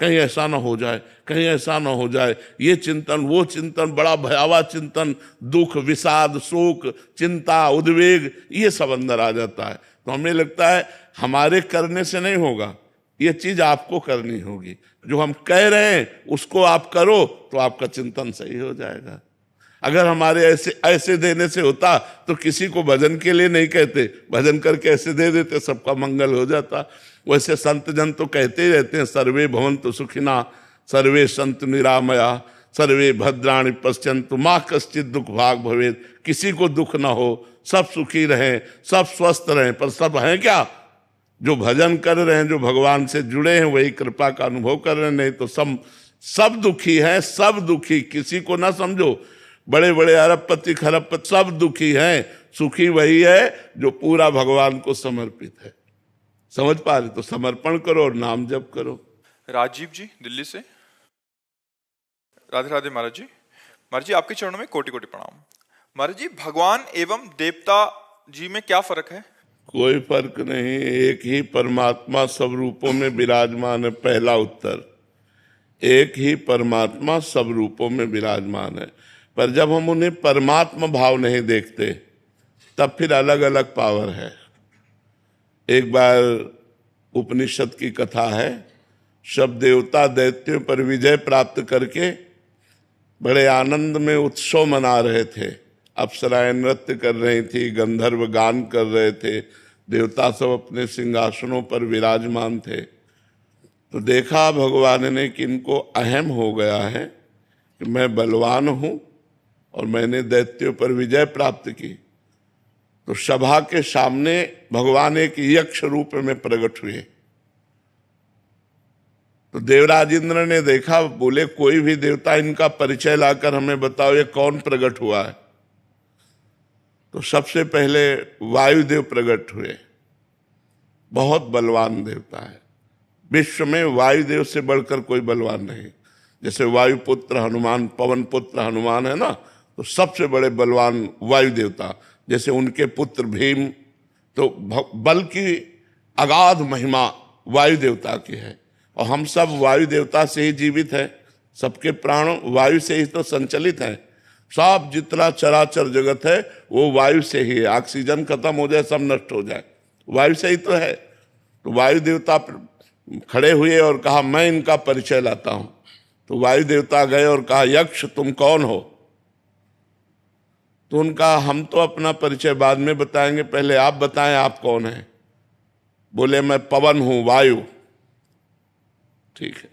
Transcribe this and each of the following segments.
कहीं ऐसा ना हो जाए, कहीं ऐसा ना हो जाए, ये चिंतन वो चिंतन, बड़ा भयावह चिंतन, दुख, विषाद, शोक, चिंता, उद्वेग, ये सब अंदर आ जाता है। तो हमें लगता है हमारे करने से नहीं होगा, ये चीज आपको करनी होगी। जो हम कह रहे हैं उसको आप करो तो आपका चिंतन सही हो जाएगा। अगर हमारे ऐसे देने से होता तो किसी को भजन के लिए नहीं कहते, भजन करके ऐसे दे देते, सबका मंगल हो जाता। वैसे संत जन तो कहते ही रहते हैं, सर्वे भवन्तु सुखिना, सर्वे सन्तु निरामया, सर्वे भद्राणि पश्यन्तु, माँ कश्चित् दुख भाग भवेत्। किसी को दुख ना हो, सब सुखी रहें, सब स्वस्थ रहें। पर सब हैं क्या? जो भजन कर रहे हैं, जो भगवान से जुड़े हैं, वही कृपा का अनुभव कर रहे हैं। नहीं तो सब दुखी हैं, सब दुखी। किसी को ना समझो, बड़े बड़े अरबपति खरबपति सब दुखी हैं, सुखी वही है जो पूरा भगवान को समर्पित है। समझ पा रहे? तो समर्पण करो और नाम जप करो। राजीव जी दिल्ली से। राधे राधे महाराज जी। महाराज जी आपके चरणों में कोटि कोटि प्रणाम। महाराज जी भगवान एवं देवता जी में क्या फर्क है? कोई फर्क नहीं, एक ही परमात्मा सब रूपों में विराजमान है। पहला उत्तर, एक ही परमात्मा सब रूपों में विराजमान है। पर जब हम उन्हें परमात्मा भाव नहीं देखते तब फिर अलग अलग पावर है। एक बार उपनिषद की कथा है, सब देवता दैत्यों पर विजय प्राप्त करके बड़े आनंद में उत्सव मना रहे थे। अप्सराएं नृत्य कर रही थी, गंधर्व गान कर रहे थे, देवता सब अपने सिंहासनों पर विराजमान थे। तो देखा भगवान ने कि इनको अहम हो गया है कि मैं बलवान हूं और मैंने दैत्यों पर विजय प्राप्त की। तो सभा के सामने भगवान एक यक्ष रूप में प्रकट हुए। तो देवराज इंद्र ने देखा, बोले कोई भी देवता इनका परिचय लाकर हमें बताओ, ये कौन प्रकट हुआ है। तो सबसे पहले वायुदेव प्रकट हुए। बहुत बलवान देवता है, विश्व में वायुदेव से बढ़कर कोई बलवान नहीं। जैसे वायुपुत्र हनुमान, पवन पुत्र हनुमान है ना, तो सबसे बड़े बलवान वायु देवता। जैसे उनके पुत्र भीम, तो बल की अगाध महिमा वायु देवता की है। और हम सब वायु देवता से ही जीवित है, सबके प्राण वायु से ही तो संचलित हैं। सब जितना चराचर जगत है वो वायु से ही है। ऑक्सीजन खत्म हो जाए, सब नष्ट हो जाए, वायु से ही तो है। तो वायु देवता खड़े हुए और कहा मैं इनका परिचय लाता हूं। तो वायु देवता गए और कहा यक्ष तुम कौन हो? तो उनका हम तो अपना परिचय बाद में बताएंगे, पहले आप बताएं आप कौन हैं। बोले मैं पवन हूं, वायु। ठीक है,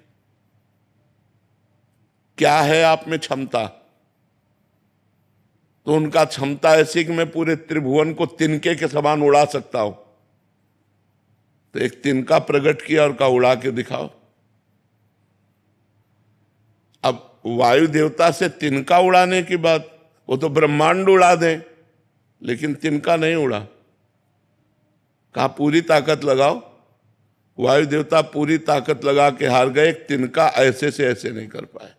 क्या है आप में क्षमता? तो उनका क्षमता ऐसी कि मैं पूरे त्रिभुवन को तिनके के समान उड़ा सकता हूं। तो एक तिनका प्रकट किया और कहा उड़ा के दिखाओ। अब वायु देवता से तिनका उड़ाने की बात, वो तो ब्रह्मांड उड़ा दें, लेकिन तिनका नहीं उड़ा। कहा पूरी ताकत लगाओ। वायु देवता पूरी ताकत लगा के हार गए, तिनका ऐसे से ऐसे नहीं कर पाए।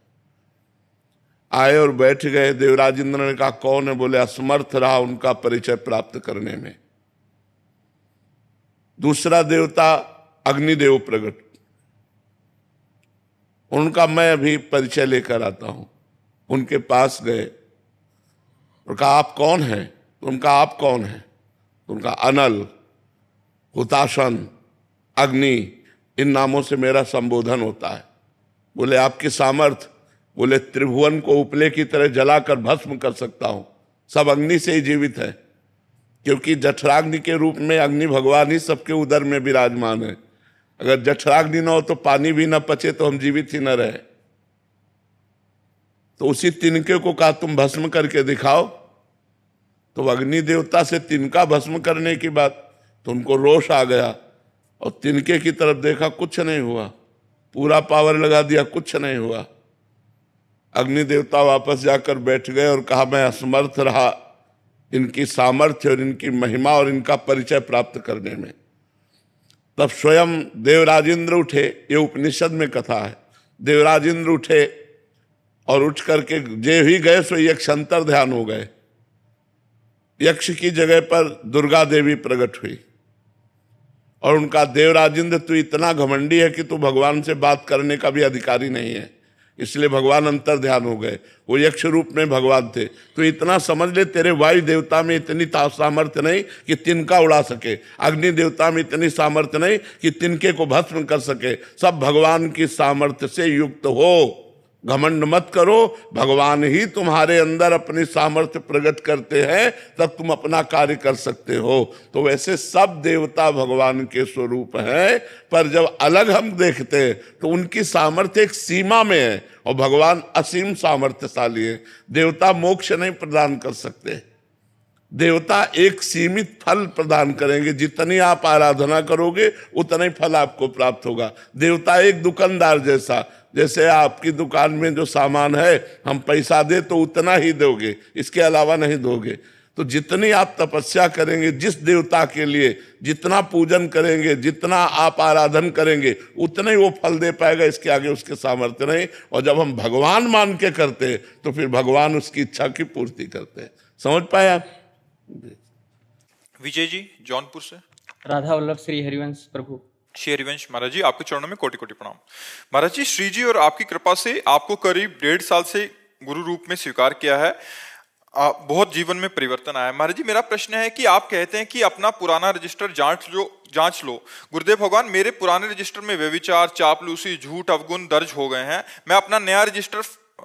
आए और बैठ गए। देवराज इंद्र ने कहा कौन है? बोले असमर्थ रहा उनका परिचय प्राप्त करने में। दूसरा देवता अग्निदेव प्रकट, उनका मैं अभी परिचय लेकर आता हूं। उनके पास गए और कहा आप कौन हैं? तो उनका आप कौन हैं? तो उनका अनल, हुताशन, अग्नि, इन नामों से मेरा संबोधन होता है। बोले आपकी सामर्थ्य? बोले त्रिभुवन को उपले की तरह जलाकर भस्म कर सकता हूं। सब अग्नि से ही जीवित है, क्योंकि जठराग्नि के रूप में अग्नि भगवान ही सबके उदर में विराजमान है। अगर जठराग्नि न हो तो पानी भी न पचे तो हम जीवित ही न रहे। तो उसी तिनके को कहा तुम भस्म करके दिखाओ। तो अग्नि देवता से तिनका भस्म करने की बात, तो उनको रोष आ गया और तिनके की तरफ देखा, कुछ नहीं हुआ। पूरा पावर लगा दिया, कुछ नहीं हुआ। अग्नि देवता वापस जाकर बैठ गए और कहा मैं असमर्थ रहा इनकी सामर्थ्य और इनकी महिमा और इनका परिचय प्राप्त करने में। तब स्वयं देवराजेंद्र उठे, ये उपनिषद में कथा है। देवराजेंद्र उठे और उठ करके जे ही गए सो यक्ष अंतर ध्यान हो गए। यक्ष की जगह पर दुर्गा देवी प्रकट हुई और उनका देवराजेंद्र तू इतना घमंडी है कि तू भगवान से बात करने का भी अधिकारी नहीं है, इसलिए भगवान अंतर ध्यान हो गए। वो यक्ष रूप में भगवान थे। तो इतना समझ ले, तेरे वायु देवता में इतनी सामर्थ्य नहीं कि तिनका उड़ा सके, अग्नि देवता में इतनी सामर्थ्य नहीं कि तिनके को भस्म कर सके। सब भगवान की सामर्थ्य से युक्त हो। घमंड मत करो, भगवान ही तुम्हारे अंदर अपनी सामर्थ्य प्रकट करते हैं, तब तुम अपना कार्य कर सकते हो। तो वैसे सब देवता भगवान के स्वरूप हैं, पर जब अलग हम देखते हैं तो उनकी सामर्थ्य एक सीमा में है और भगवान असीम सामर्थ्यशाली है। देवता मोक्ष नहीं प्रदान कर सकते, देवता एक सीमित फल प्रदान करेंगे। जितनी आप आराधना करोगे उतना ही फल आपको प्राप्त होगा। देवता एक दुकानदार जैसे आपकी दुकान में जो सामान है, हम पैसा दे तो उतना ही दोगे, इसके अलावा नहीं दोगे। तो जितनी आप तपस्या करेंगे, जिस देवता के लिए जितना पूजन करेंगे, जितना आप आराधन करेंगे, उतना ही वो फल दे पाएगा, इसके आगे उसके सामर्थ्य नहीं। और जब हम भगवान मान के करते हैं तो फिर भगवान उसकी इच्छा की पूर्ति करते हैं। समझ पाए आप? विजय जी जौनपुर से। राधा वल्लभ श्री हरिवंश प्रभु। श्री हरिवंश महाराज जी, आपके चरणों में कोटि कोटि प्रणाम। महाराज जी, श्री जी और आपकी कृपा से आपको करीब 1.5 साल से गुरु रूप में स्वीकार किया है। बहुत जीवन में परिवर्तन आया। महाराज जी, मेरा प्रश्न है कि आप कहते हैं कि अपना पुराना रजिस्टर जांच लो। गुरुदेव भगवान, मेरे पुराने रजिस्टर में व्यभिचार, चापलूसी, झूठ, अवगुण दर्ज हो गए हैं। मैं अपना नया रजिस्टर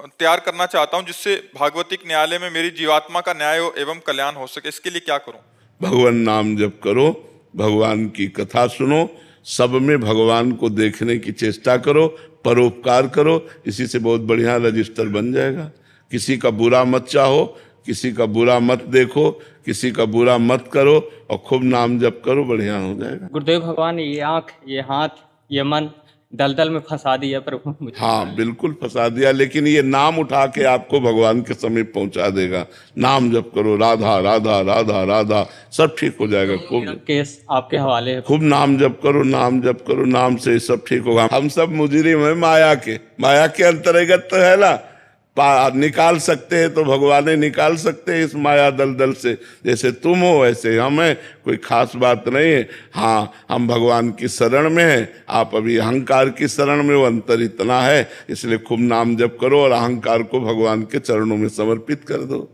तैयार करना चाहता हूं, जिससे भागवतिक न्यायालय में मेरी जीवात्मा का न्याय एवं कल्याण हो सके। इसके लिए क्या करूं? भगवान नाम जप करो, भगवान की कथा सुनो, सब में भगवान को देखने की चेष्टा करो, परोपकार करो, इसी से बहुत बढ़िया रजिस्टर बन जाएगा। किसी का बुरा मत चाहो, किसी का बुरा मत देखो, किसी का बुरा मत करो और खूब नाम जप करो, बढ़िया हो जाएगा। गुरुदेव भगवान, ये आंख, ये हाथ, ये मन दलदल में फंसा दिया प्रभु मुझे। हाँ, बिल्कुल फंसा दिया, लेकिन ये नाम उठा के आपको भगवान के समीप पहुंचा देगा। नाम जप करो, राधा राधा राधा राधा, सब ठीक हो जाएगा। खूब केस आपके हवाले है। खूब नाम जप करो, नाम जप करो, नाम से सब ठीक होगा। हम सब मुजरिम है माया के अंतर्गत तो है ना। निकाल सकते हैं तो भगवान ने निकाल सकते हैं इस माया दलदल से। जैसे तुम हो वैसे हम हैं, कोई खास बात नहीं है। हाँ, हम भगवान की शरण में हैं, आप अभी अहंकार की शरण में हो, अंतर इतना है। इसलिए खूब नाम जप करो और अहंकार को भगवान के चरणों में समर्पित कर दो।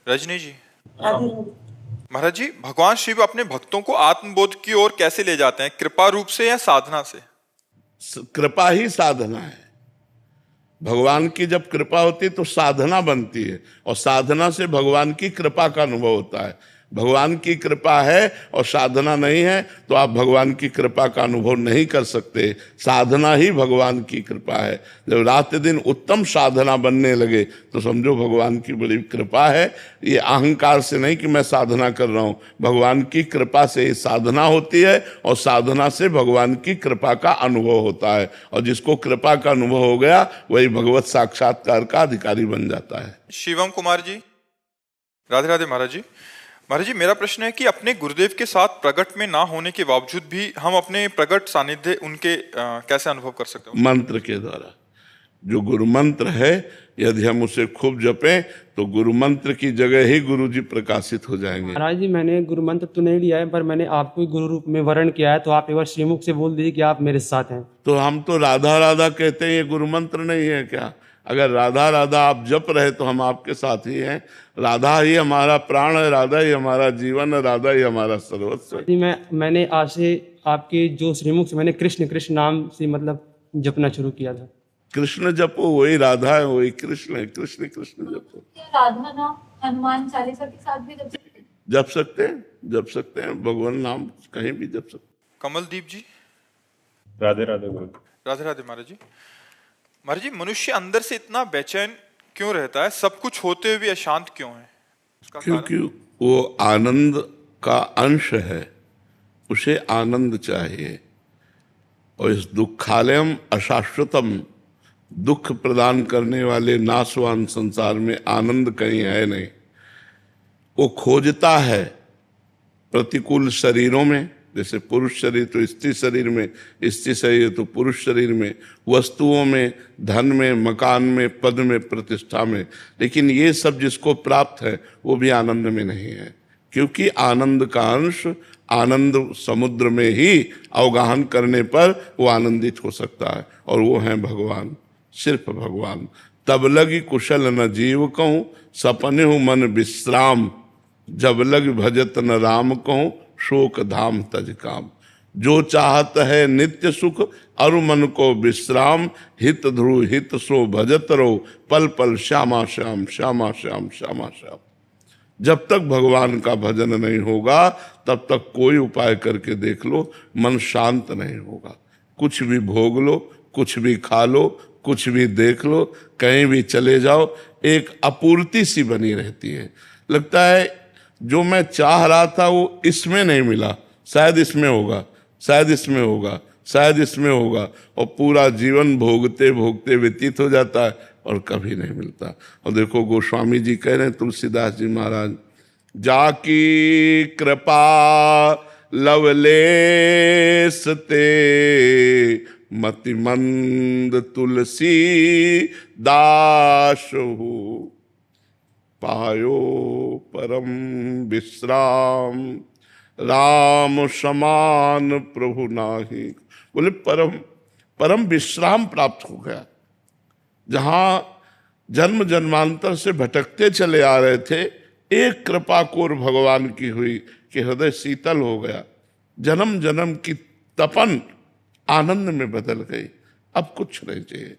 रजनी जी। महाराज जी, भगवान शिव अपने भक्तों को आत्मबोध की ओर कैसे ले जाते हैं? कृपा रूप से या साधना से? कृपा ही साधना है। भगवान की जब कृपा होती है तो साधना बनती है, और साधना से भगवान की कृपा का अनुभव होता है। भगवान की कृपा है और साधना नहीं है तो आप भगवान की कृपा का अनुभव नहीं कर सकते। साधना ही भगवान की कृपा है। जब रात दिन उत्तम साधना बनने लगे तो समझो भगवान की बड़ी कृपा है। ये अहंकार से नहीं कि मैं साधना कर रहा हूँ, भगवान की कृपा से ये साधना होती है और साधना से भगवान की कृपा का अनुभव होता है। और जिसको कृपा का अनुभव हो गया वही भगवत साक्षात्कार का अधिकारी बन जाता है। शिवम कुमार जी। राधे राधे महाराज जी। महाराज जी, मेरा प्रश्न है कि अपने गुरुदेव के साथ प्रकट में ना होने के बावजूद भी हम अपने प्रकट सानिध्य उनके कैसे अनुभव कर सकते हैं? मंत्र के द्वारा। जो गुरु मंत्र है, यदि हम उसे खूब जपें तो गुरु मंत्र की जगह ही गुरु जी प्रकाशित हो जाएंगे। महाराज जी, मैंने गुरु मंत्र तो नहीं लिया है, पर मैंने आपको गुरु रूप में वर्ण किया है, तो आप एक बार श्रीमुख से बोल दीजिए कि आप मेरे साथ हैं। तो हम तो राधा राधा कहते हैं, ये गुरु मंत्र नहीं है क्या? अगर राधा राधा आप जप रहे तो हम आपके साथ ही हैं। राधा ही हमारा प्राण है, राधा ही हमारा जीवन है, राधा ही हमारा सर्वस्व है। जी, मैंने आज से आपके जो श्रीमुख से मैंने कृष्ण कृष्ण नाम से मतलब जपना शुरू किया था। कृष्ण जपो, वही राधा है, वही कृष्ण है। कृष्ण कृष्ण जपो। राधा नाम हनुमान चालीसा के साथ भी जप सकते हैं। भगवान नाम कहीं भी जप सकते। कमलदीप जी। राधे राधे गुरु। राधे राधे महाराज जी। महाराज जी, मनुष्य अंदर से इतना बेचैन क्यों रहता है? सब कुछ होते हुए भी अशांत क्यों है? क्योंकि वो आनंद का अंश है, उसे आनंद चाहिए। और इस दुखालयम अशाश्वतम, दुख प्रदान करने वाले नाशवान संसार में आनंद कहीं है नहीं। वो खोजता है प्रतिकूल शरीरों में, जैसे पुरुष शरीर तो स्त्री शरीर में, स्त्री शरीर तो पुरुष शरीर में, वस्तुओं में, धन में, मकान में, पद में, प्रतिष्ठा में। लेकिन ये सब जिसको प्राप्त है वो भी आनंद में नहीं है, क्योंकि आनंद का अंश आनंद समुद्र में ही अवगाहन करने पर वो आनंदित हो सकता है, और वो हैं भगवान, सिर्फ भगवान। तब लगी कुशल न जीव कहूँ, सपने हूँ मन विश्राम, जब लग भजत न राम कहूँ, शोक धाम तज काम। जो चाहत है नित्य सुख, अरु मन को विश्राम, हित ध्रुव हित सो भजत रहो, पल पल श्यामा श्याम श्यामा श्याम श्यामा श्याम। जब तक भगवान का भजन नहीं होगा तब तक कोई उपाय करके देख लो, मन शांत नहीं होगा। कुछ भी भोग लो, कुछ भी खा लो, कुछ भी देख लो, कहीं भी चले जाओ, एक अपूर्ति सी बनी रहती है। लगता है जो मैं चाह रहा था वो इसमें नहीं मिला, शायद इसमें होगा, शायद इसमें होगा, शायद इसमें होगा, और पूरा जीवन भोगते भोगते व्यतीत हो जाता है और कभी नहीं मिलता। और देखो गोस्वामी जी कह रहे हैं, तुलसीदास जी महाराज, जाकी कृपा लवलेस ते, मतिमंद तुलसी दास हो, पायो परम विश्राम, राम समान प्रभु नाही। बोले परम विश्राम प्राप्त हो गया। जहां जन्म जन्मांतर से भटकते चले आ रहे थे, एक कृपा कोर भगवान की हुई कि हृदय शीतल हो गया। जन्म जन्म की तपन आनंद में बदल गई, अब कुछ नहीं चाहिए।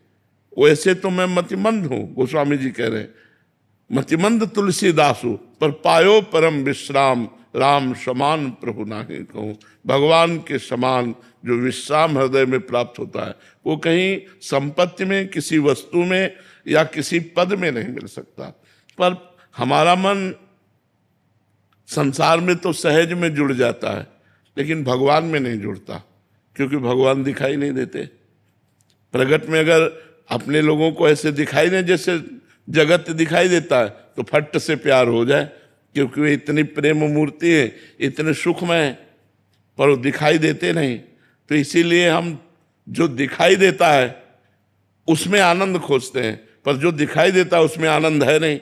वैसे तो मैं मतिमंद हूं, गोस्वामी जी कह रहे हैं, मतिमंद तुलसीदासु, पर पायो परम विश्राम, राम समान प्रभु नाही कहूँ। भगवान के समान जो विश्राम हृदय में प्राप्त होता है वो कहीं संपत्ति में, किसी वस्तु में या किसी पद में नहीं मिल सकता। पर हमारा मन संसार में तो सहज में जुड़ जाता है, लेकिन भगवान में नहीं जुड़ता, क्योंकि भगवान दिखाई नहीं देते। प्रगट में अगर अपने लोगों को ऐसे दिखाई नहीं जैसे जगत दिखाई देता है तो फट से प्यार हो जाए, क्योंकि वे इतनी प्रेम मूर्ति है, इतने सुखमय है, पर वो दिखाई देते नहीं। तो इसीलिए हम जो दिखाई देता है उसमें आनंद खोजते हैं, पर जो दिखाई देता है उसमें आनंद है नहीं,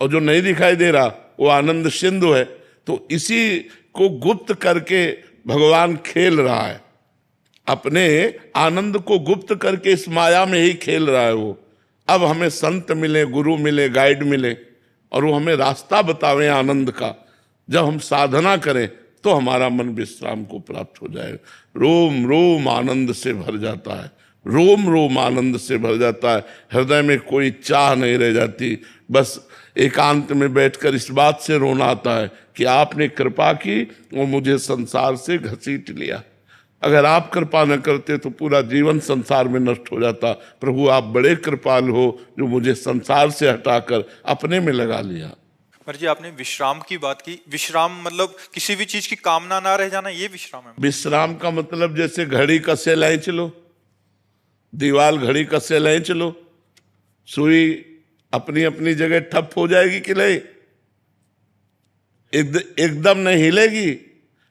और जो नहीं दिखाई दे रहा वो आनंद सिंधु है। तो इसी को गुप्त करके भगवान खेल रहा है, अपने आनंद को गुप्त करके इस माया में ही खेल रहा है वो। अब हमें संत मिले, गुरु मिले, गाइड मिले, और वो हमें रास्ता बतावें आनंद का। जब हम साधना करें तो हमारा मन विश्राम को प्राप्त हो जाए। रोम रोम आनंद से भर जाता है, रोम रोम आनंद से भर जाता है। हृदय में कोई चाह नहीं रह जाती, बस एकांत में बैठकर इस बात से रोना आता है कि आपने कृपा की और मुझे संसार से घसीट लिया। अगर आप कृपा न करते तो पूरा जीवन संसार में नष्ट हो जाता। प्रभु आप बड़े कृपाल हो जो मुझे संसार से हटाकर अपने में लगा लिया। पर जी आपने विश्राम की बात की, विश्राम मतलब किसी भी चीज की कामना ना रह जाना, ये विश्राम है? विश्राम का मतलब जैसे घड़ी कसे लाए चलो, दीवाल घड़ी कसे लाए चलो, सुई अपनी अपनी जगह ठप हो जाएगी कि नहीं? एकदम नहीं हिलेगी।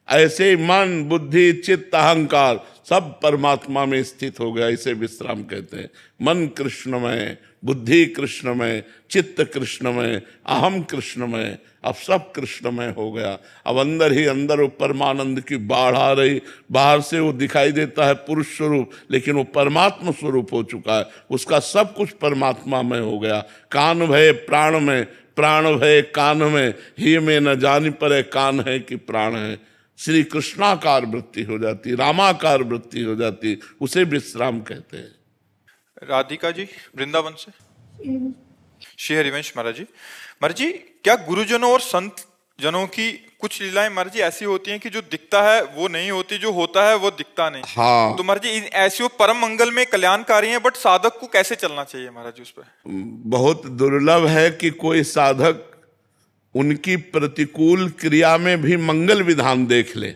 ऐसे ही मन, बुद्धि, चित्त, अहंकार सब परमात्मा में स्थित हो गया, इसे विश्राम कहते हैं। मन कृष्णमय, बुद्धि कृष्णमय, चित्त कृष्णमय, अहम कृष्णमय, अब सब कृष्णमय हो गया। अब अंदर ही अंदर वो परमानंद की बाढ़ आ रही। बाहर से वो दिखाई देता है पुरुष स्वरूप, लेकिन वो परमात्मा स्वरूप हो चुका है, उसका सब कुछ परमात्मा में हो गया। कान भय प्राण में, प्राण भय कान में, ही में न जानी पड़े कान है कि प्राण है। श्री कृष्णाकार वृत्ति हो जाती, रामाकार वृत्ति हो जाती, उसे विश्राम कहते हैं। राधिका जी वृंदावन से, श्री हरिवंश महाराज जी। महाराज जी, क्या गुरुजनों और संत जनों की कुछ लीलाएं महाराज जी ऐसी होती हैं कि जो दिखता है वो नहीं होती, जो होता है वो दिखता नहीं? हाँ, तो महाराज जी ऐसी वो परम मंगल में कल्याणकारी हैं, बट साधक को कैसे चलना चाहिए महाराज जी उस पर? बहुत दुर्लभ है कि कोई साधक उनकी प्रतिकूल क्रिया में भी मंगल विधान देख ले।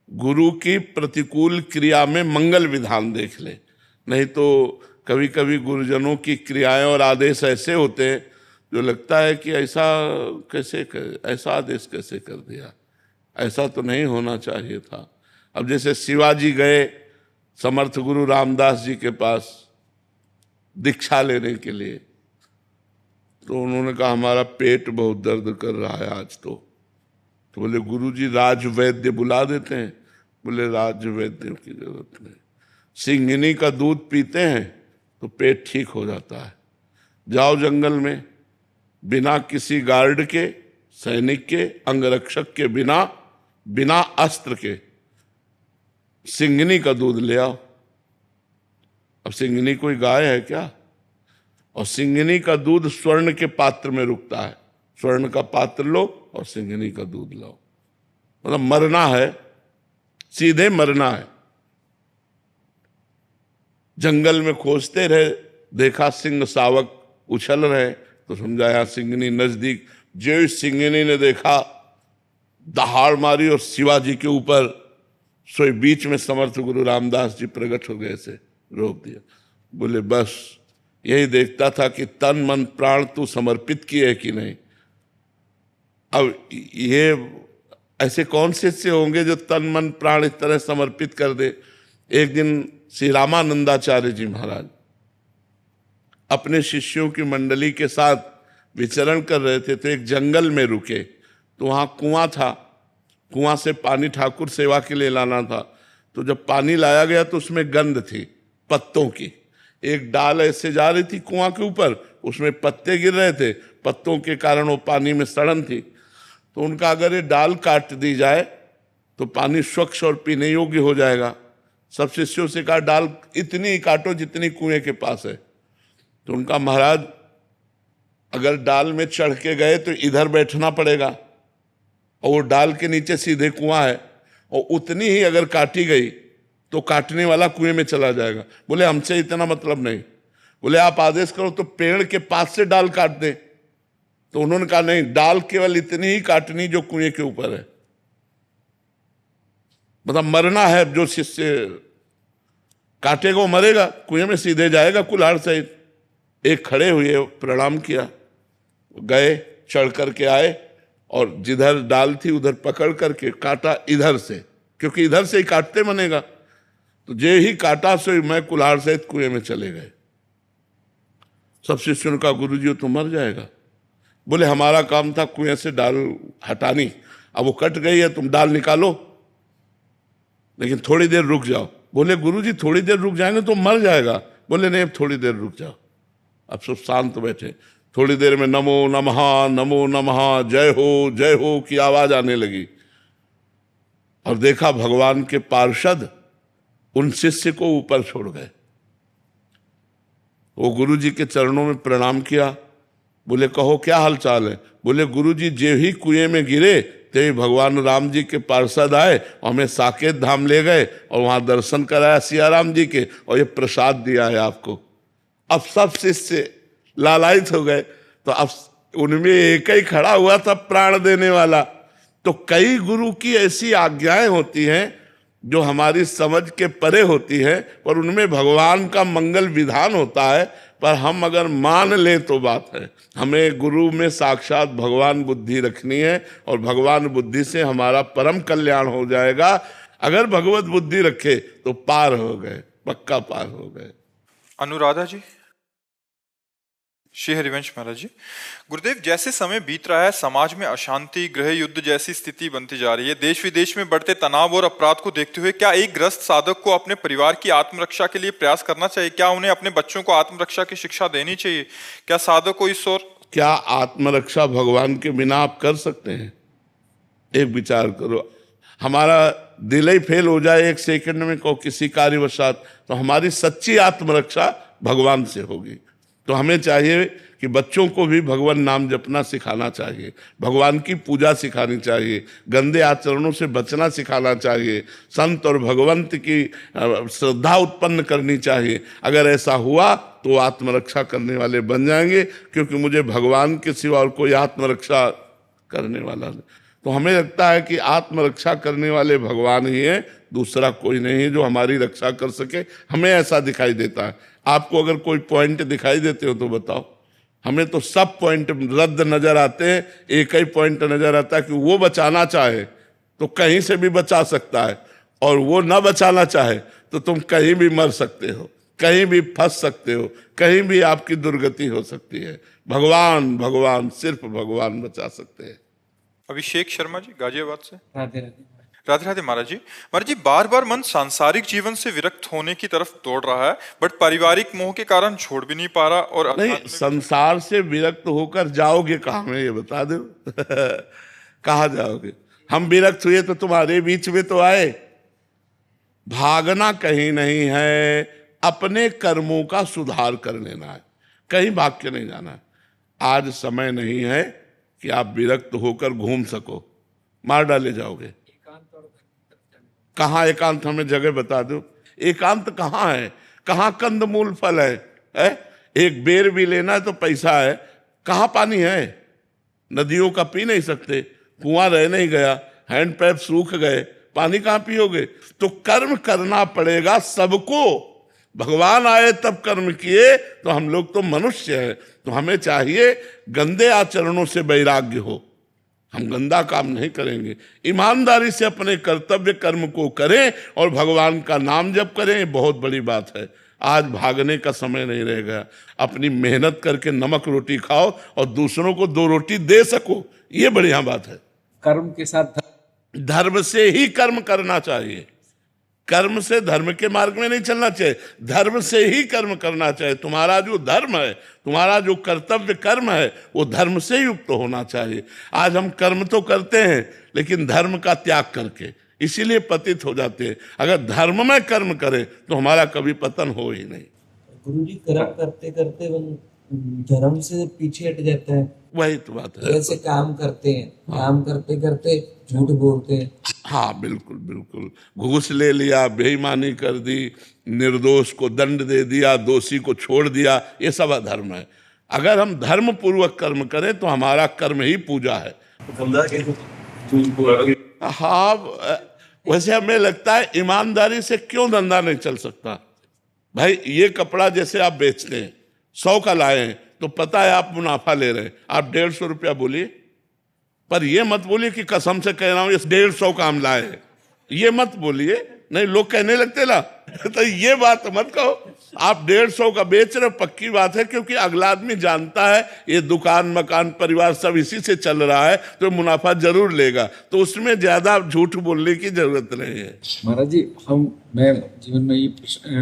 गुरु की प्रतिकूल क्रिया में मंगल विधान देख ले, नहीं तो कभी कभी गुरुजनों की क्रियाएं और आदेश ऐसे होते हैं जो लगता है कि ऐसा कैसे ऐसा आदेश कैसे कर दिया, ऐसा तो नहीं होना चाहिए था। अब जैसे शिवाजी गए समर्थ गुरु रामदास जी के पास दीक्षा लेने के लिए, तो उन्होंने कहा हमारा पेट बहुत दर्द कर रहा है आज, तो तो बोले गुरुजी राज वैद्य बुला देते हैं। बोले राज वैद्यों की जरूरत नहीं, सिंघनी का दूध पीते हैं तो पेट ठीक हो जाता है। जाओ जंगल में, बिना किसी गार्ड के, सैनिक के, अंगरक्षक के, बिना अस्त्र के सिंघनी का दूध ले आओ। अब सिंघनी कोई गाय है क्या? और सिंघनी का दूध स्वर्ण के पात्र में रुकता है। स्वर्ण का पात्र लो और सिंघनी का दूध लाओ। मतलब मरना है, सीधे मरना है। जंगल में खोजते रहे, देखा सिंह शावक उछल रहे तो समझा यहां सिंघनी नजदीक। जो सिंघनी ने देखा, दहाड़ मारी और शिवाजी के ऊपर सोई बीच में समर्थ गुरु रामदास जी प्रकट हो गए, से रोक दिया। बोले बस यही देखता था कि तन मन प्राण तू समर्पित किए कि नहीं। अब ये ऐसे कौन से होंगे जो तन मन प्राण इस तरह समर्पित कर दे। एक दिन श्री रामानंदाचार्य जी महाराज अपने शिष्यों की मंडली के साथ विचरण कर रहे थे, तो एक जंगल में रुके। तो वहां कुआं था, कुआं से पानी ठाकुर सेवा के लिए लाना था। तो जब पानी लाया गया तो उसमें गंध थी पत्तों की। एक डाल ऐसे जा रही थी कुआं के ऊपर, उसमें पत्ते गिर रहे थे, पत्तों के कारण वो पानी में सड़न थी। तो उनका अगर ये डाल काट दी जाए तो पानी स्वच्छ और पीने योग्य हो जाएगा। सब शिष्यों से कहा डाल इतनी ही काटो जितनी कुएं के पास है। तो उनका महाराज अगर डाल में चढ़ के गए तो इधर बैठना पड़ेगा, और वो डाल के नीचे सीधे कुआं है, और उतनी ही अगर काटी गई तो काटने वाला कुएं में चला जाएगा। बोले हमसे इतना मतलब नहीं। बोले आप आदेश करो तो पेड़ के पास से डाल काट दे। तो उन्होंने कहा नहीं, डाल केवल इतनी ही काटनी जो कुएं के ऊपर है। मतलब मरना है, जो शिष्य काटेगा वो मरेगा, कुएं में सीधे जाएगा कुल्हाड़ सहित। एक खड़े हुए, प्रणाम किया, गए, चढ़ करके आए और जिधर डाल थी उधर पकड़ करके काटा इधर से, क्योंकि इधर से ही काटते बनेगा। तो जे ही काटा सो मैं कुल्हाड़ सहित कुएं में चले गए। सब शिष्यों ने कहा गुरुजी तो मर जाएगा। बोले हमारा काम था कुएं से डाल हटानी, अब वो कट गई है, तुम डाल निकालो, लेकिन थोड़ी देर रुक जाओ। बोले गुरुजी थोड़ी देर रुक जाएंगे तो मर जाएगा। बोले नहीं, अब थोड़ी देर रुक जाओ। अब सब शांत बैठे। थोड़ी देर में नमो नमः नमो नमः जय हो की आवाज आने लगी, और देखा भगवान के पार्षद उन शिष्य को ऊपर छोड़ गए। वो गुरुजी के चरणों में प्रणाम किया। बोले कहो क्या हाल चाल है? बोले गुरुजी जे ही कुएं में गिरे ते भगवान राम जी के पार्षद आए और हमें साकेत धाम ले गए और वहां दर्शन कराया सिया राम जी के, और ये प्रसाद दिया है आपको। अब सब शिष्य लालायित हो गए। तो अब उनमें एक ही खड़ा हुआ था प्राण देने वाला। तो कई गुरु की ऐसी आज्ञाएं होती हैं जो हमारी समझ के परे होती है, पर उनमें भगवान का मंगल विधान होता है। पर हम अगर मान लें तो बात है। हमें गुरु में साक्षात भगवान बुद्धि रखनी है, और भगवान बुद्धि से हमारा परम कल्याण हो जाएगा। अगर भगवत बुद्धि रखे तो पार हो गए, पक्का पार हो गए। अनुराधा जी। श्री हरिवंश महाराज जी। गुरुदेव, जैसे समय बीत रहा है, समाज में अशांति, गृह युद्ध जैसी स्थिति बनती जा रही है। देश विदेश में बढ़ते तनाव और अपराध को देखते हुए क्या एक ग्रस्त साधक को अपने परिवार की आत्मरक्षा के लिए प्रयास करना चाहिए? क्या उन्हें अपने बच्चों को आत्मरक्षा की शिक्षा देनी चाहिए? क्या साधक को इस ओर? क्या आत्मरक्षा भगवान के बिना आप कर सकते हैं? एक विचार करो, हमारा दिल ही फेल हो जाए एक सेकंड में को किसी कार्यवशात, तो हमारी सच्ची आत्मरक्षा भगवान से होगी। तो हमें चाहिए कि बच्चों को भी भगवान नाम जपना सिखाना चाहिए, भगवान की पूजा सिखानी चाहिए, गंदे आचरणों से बचना सिखाना चाहिए, संत और भगवंत की श्रद्धा उत्पन्न करनी चाहिए। अगर ऐसा हुआ तो आत्मरक्षा करने वाले बन जाएंगे, क्योंकि मुझे भगवान के सिवा और कोई आत्मरक्षा करने वाला नहीं। तो हमें लगता है कि आत्मरक्षा करने वाले भगवान ही है, दूसरा कोई नहीं है जो हमारी रक्षा कर सके। हमें ऐसा दिखाई देता है। आपको अगर कोई पॉइंट दिखाई देते हो तो बताओ। हमें तो सब पॉइंट रद्द नजर आते हैं, एक ही पॉइंट नजर आता है कि वो बचाना चाहे तो कहीं से भी बचा सकता है, और वो ना बचाना चाहे तो तुम कहीं भी मर सकते हो, कहीं भी फंस सकते हो, कहीं भी आपकी दुर्गति हो सकती है। भगवान भगवान सिर्फ भगवान बचा सकते हैं। अभिषेक शर्मा जी गाजियाबाद से। राधे राधे। राधे राधे महाराज जी। महाराज जी, बार बार मन सांसारिक जीवन से विरक्त होने की तरफ दौड़ रहा है, बट पारिवारिक मोह के कारण छोड़ भी नहीं पा रहा। और नहीं, आध्यात्मिक- संसार से विरक्त होकर जाओगे कहाँ में, ये बता दो। कहाँ जाओगे? हम विरक्त हुए तो तुम्हारे बीच में तो आए। भागना कहीं नहीं है, अपने कर्मों का सुधार कर लेना है, कहीं भाग के नहीं जाना है। आज समय नहीं है कि आप विरक्त होकर घूम सको, मार डाले जाओगे। कहाँ एकांत, हमें जगह बता दो। एकांत कहाँ है? कहाँ कंदमूल फल है? एक बेर भी लेना है तो पैसा है। कहाँ पानी है? नदियों का पी नहीं सकते, कुआं रह नहीं गया, हैंड पैप सूख गए, पानी कहाँ पियोगे? तो कर्म करना पड़ेगा सबको। भगवान आए तब कर्म किए, तो हम लोग तो मनुष्य हैं, तो हमें चाहिए गंदे आचरणों से वैराग्य हो। हम गंदा काम नहीं करेंगे, ईमानदारी से अपने कर्तव्य कर्म को करें और भगवान का नाम जप करें। ये बहुत बड़ी बात है। आज भागने का समय नहीं रह गया। अपनी मेहनत करके नमक रोटी खाओ और दूसरों को 2 रोटी दे सको, ये बढ़िया बात है। कर्म के साथ धर्म से ही कर्म करना चाहिए, कर्म से धर्म के मार्ग में नहीं चलना चाहिए, धर्म से ही कर्म करना चाहिए। तुम्हारा जो धर्म है, तुम्हारा जो कर्तव्य कर्म है, वो धर्म से युक्त होना चाहिए। आज हम कर्म तो करते हैं लेकिन धर्म का त्याग करके, इसीलिए पतित हो जाते हैं। अगर धर्म में कर्म करें तो हमारा कभी पतन हो ही नहीं। गुरुजी, कर्म करते करते वो धर्म से पीछे हट जाता है। वही तो बात है। जैसे काम करते हैं, काम करते करते झूठ बोलते हैं। हाँ, बिल्कुल बिल्कुल। घूस ले लिया, बेईमानी कर दी, निर्दोष को दंड दे दिया, दोषी को छोड़ दिया, ये सब अधर्म है। अगर हम धर्म पूर्वक कर्म करें तो हमारा कर्म ही पूजा है। हाँ, वैसे हमें लगता है ईमानदारी से क्यों धंधा नहीं चल सकता? भाई, ये कपड़ा जैसे आप बेचते हैं, 100 का लाए हैं तो पता है आप मुनाफा ले रहे हैं, आप 150 रुपया बोलिए, पर ये मत बोलिए कि कसम से कह रहा हूं ये 150 का हम लाए हैं, ये मत बोलिए। नहीं, लोग कहने लगते ना तो ये बात मत कहो। आप 150 का बेच रहे हो, पक्की बात है, क्योंकि अगला आदमी जानता है ये दुकान मकान परिवार सब इसी से चल रहा है, तो मुनाफा जरूर लेगा, तो उसमें ज्यादा झूठ बोलने की जरूरत नहीं है। महाराज जी, मैं जीवन में ये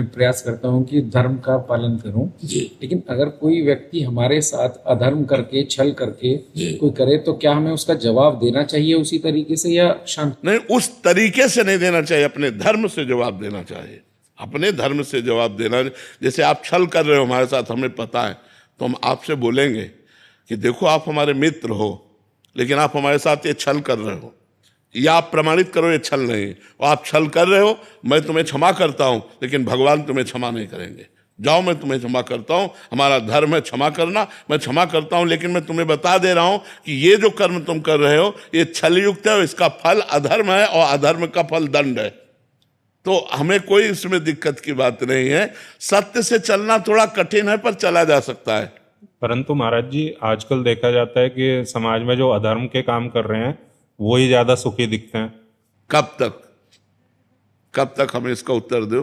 प्रयास करता हूँ कि धर्म का पालन करूं, लेकिन अगर कोई व्यक्ति हमारे साथ अधर्म करके, छल करके कोई करे, तो क्या हमें उसका जवाब देना चाहिए उसी तरीके से या शांत? नहीं, उस तरीके से नहीं देना चाहिए, अपने धर्म से जवाब देना चाहिए। अपने धर्म से जवाब देना। जैसे आप छल कर रहे हो हमारे साथ, हमें पता है, तो हम आपसे बोलेंगे कि देखो आप हमारे मित्र हो, लेकिन आप हमारे साथ ये छल कर रहे हो, या आप प्रमाणित करो ये छल नहीं है, और आप छल कर रहे हो, मैं तुम्हें क्षमा करता हूं, लेकिन भगवान तुम्हें क्षमा नहीं करेंगे। जाओ, मैं तुम्हें क्षमा करता हूं, हमारा धर्म है क्षमा करना, मैं क्षमा करता हूं, लेकिन मैं तुम्हें बता दे रहा हूं कि ये जो कर्म तुम कर रहे हो ये छल युक्त है, इसका फल अधर्म है और अधर्म का फल दंड है। तो हमें कोई इसमें दिक्कत की बात नहीं है। सत्य से चलना थोड़ा कठिन है, पर चला जा सकता है। परंतु महाराज जी, आजकल देखा जाता है कि समाज में जो अधर्म के काम कर रहे हैं वो ही ज्यादा सुखी दिखते हैं। कब तक हमें इसका उत्तर दो?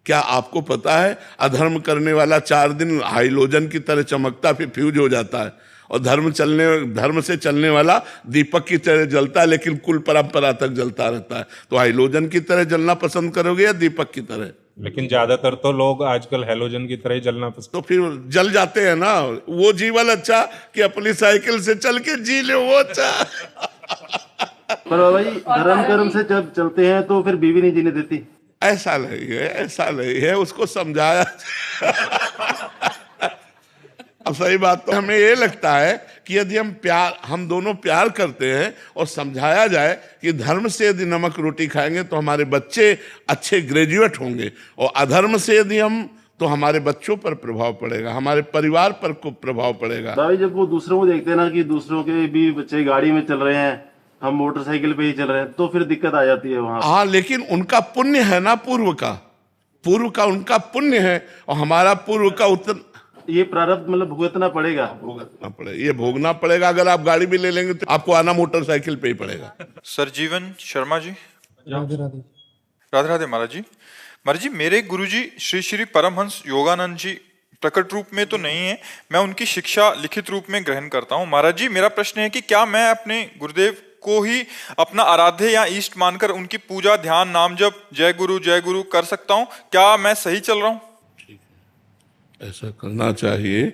क्या आपको पता है अधर्म करने वाला 4 दिन हाइलोजन की तरह चमकता फिर फ्यूज हो जाता है, और धर्म से चलने वाला दीपक की तरह जलता है, लेकिन कुल परंपरा तक जलता रहता है। तो हाइलोजन की तरह जलना पसंद करोगे या दीपक की तरह? लेकिन ज्यादातर तो लोग आजकल हेलोजन की तरह ही जलना पसंद। तो फिर जल जाते हैं ना। वो जीवन अच्छा कि अपनी साइकिल से चल के जी ले, वो अच्छा। पर बाबा जी, धर्म कर्म से जब चलते हैं तो फिर बीवी नहीं जीने देती। ऐसा नहीं है, ऐसा नहीं है, उसको समझाया। अब सही बात तो हमें ये लगता है कि यदि हम दोनों प्यार करते हैं और समझाया जाए कि धर्म से यदि नमक रोटी खाएंगे तो हमारे बच्चे अच्छे ग्रेजुएट होंगे, और अधर्म से यदि तो हमारे बच्चों पर प्रभाव पड़ेगा, हमारे परिवार पर को प्रभाव पड़ेगा। भाई, जब वो दूसरों को देखते हैं ना कि दूसरों के भी बच्चे गाड़ी में चल रहे हैं, हम मोटरसाइकिल पे ही चल रहे हैं, तो फिर दिक्कत आ जाती है वहां। हाँ, लेकिन उनका पुण्य है ना, पूर्व का उनका पुण्य है, और हमारा पूर्व का उतना ये प्रारब्ध मतलब भुगतना पड़ेगा। ये भोगना पड़ेगा। अगर आप गाड़ी भी ले लेंगे तो आपको आना मोटरसाइकिल पे ही पड़ेगा। सरजीवन शर्मा जी। राधे राधे। राधे राधे महाराज जी। महाराज जी, मेरे गुरुजी श्री श्री परमहंस योगानंद जी प्रकट रूप में तो नहीं है, मैं उनकी शिक्षा लिखित रूप में ग्रहण करता हूँ। महाराज जी, मेरा प्रश्न है कि क्या मैं अपने गुरुदेव को ही अपना आराध्य या इष्ट मानकर उनकी पूजा, ध्यान, नाम जप, जय गुरु कर सकता हूँ। क्या मैं सही चल रहा हूँ? ऐसा करना चाहिए।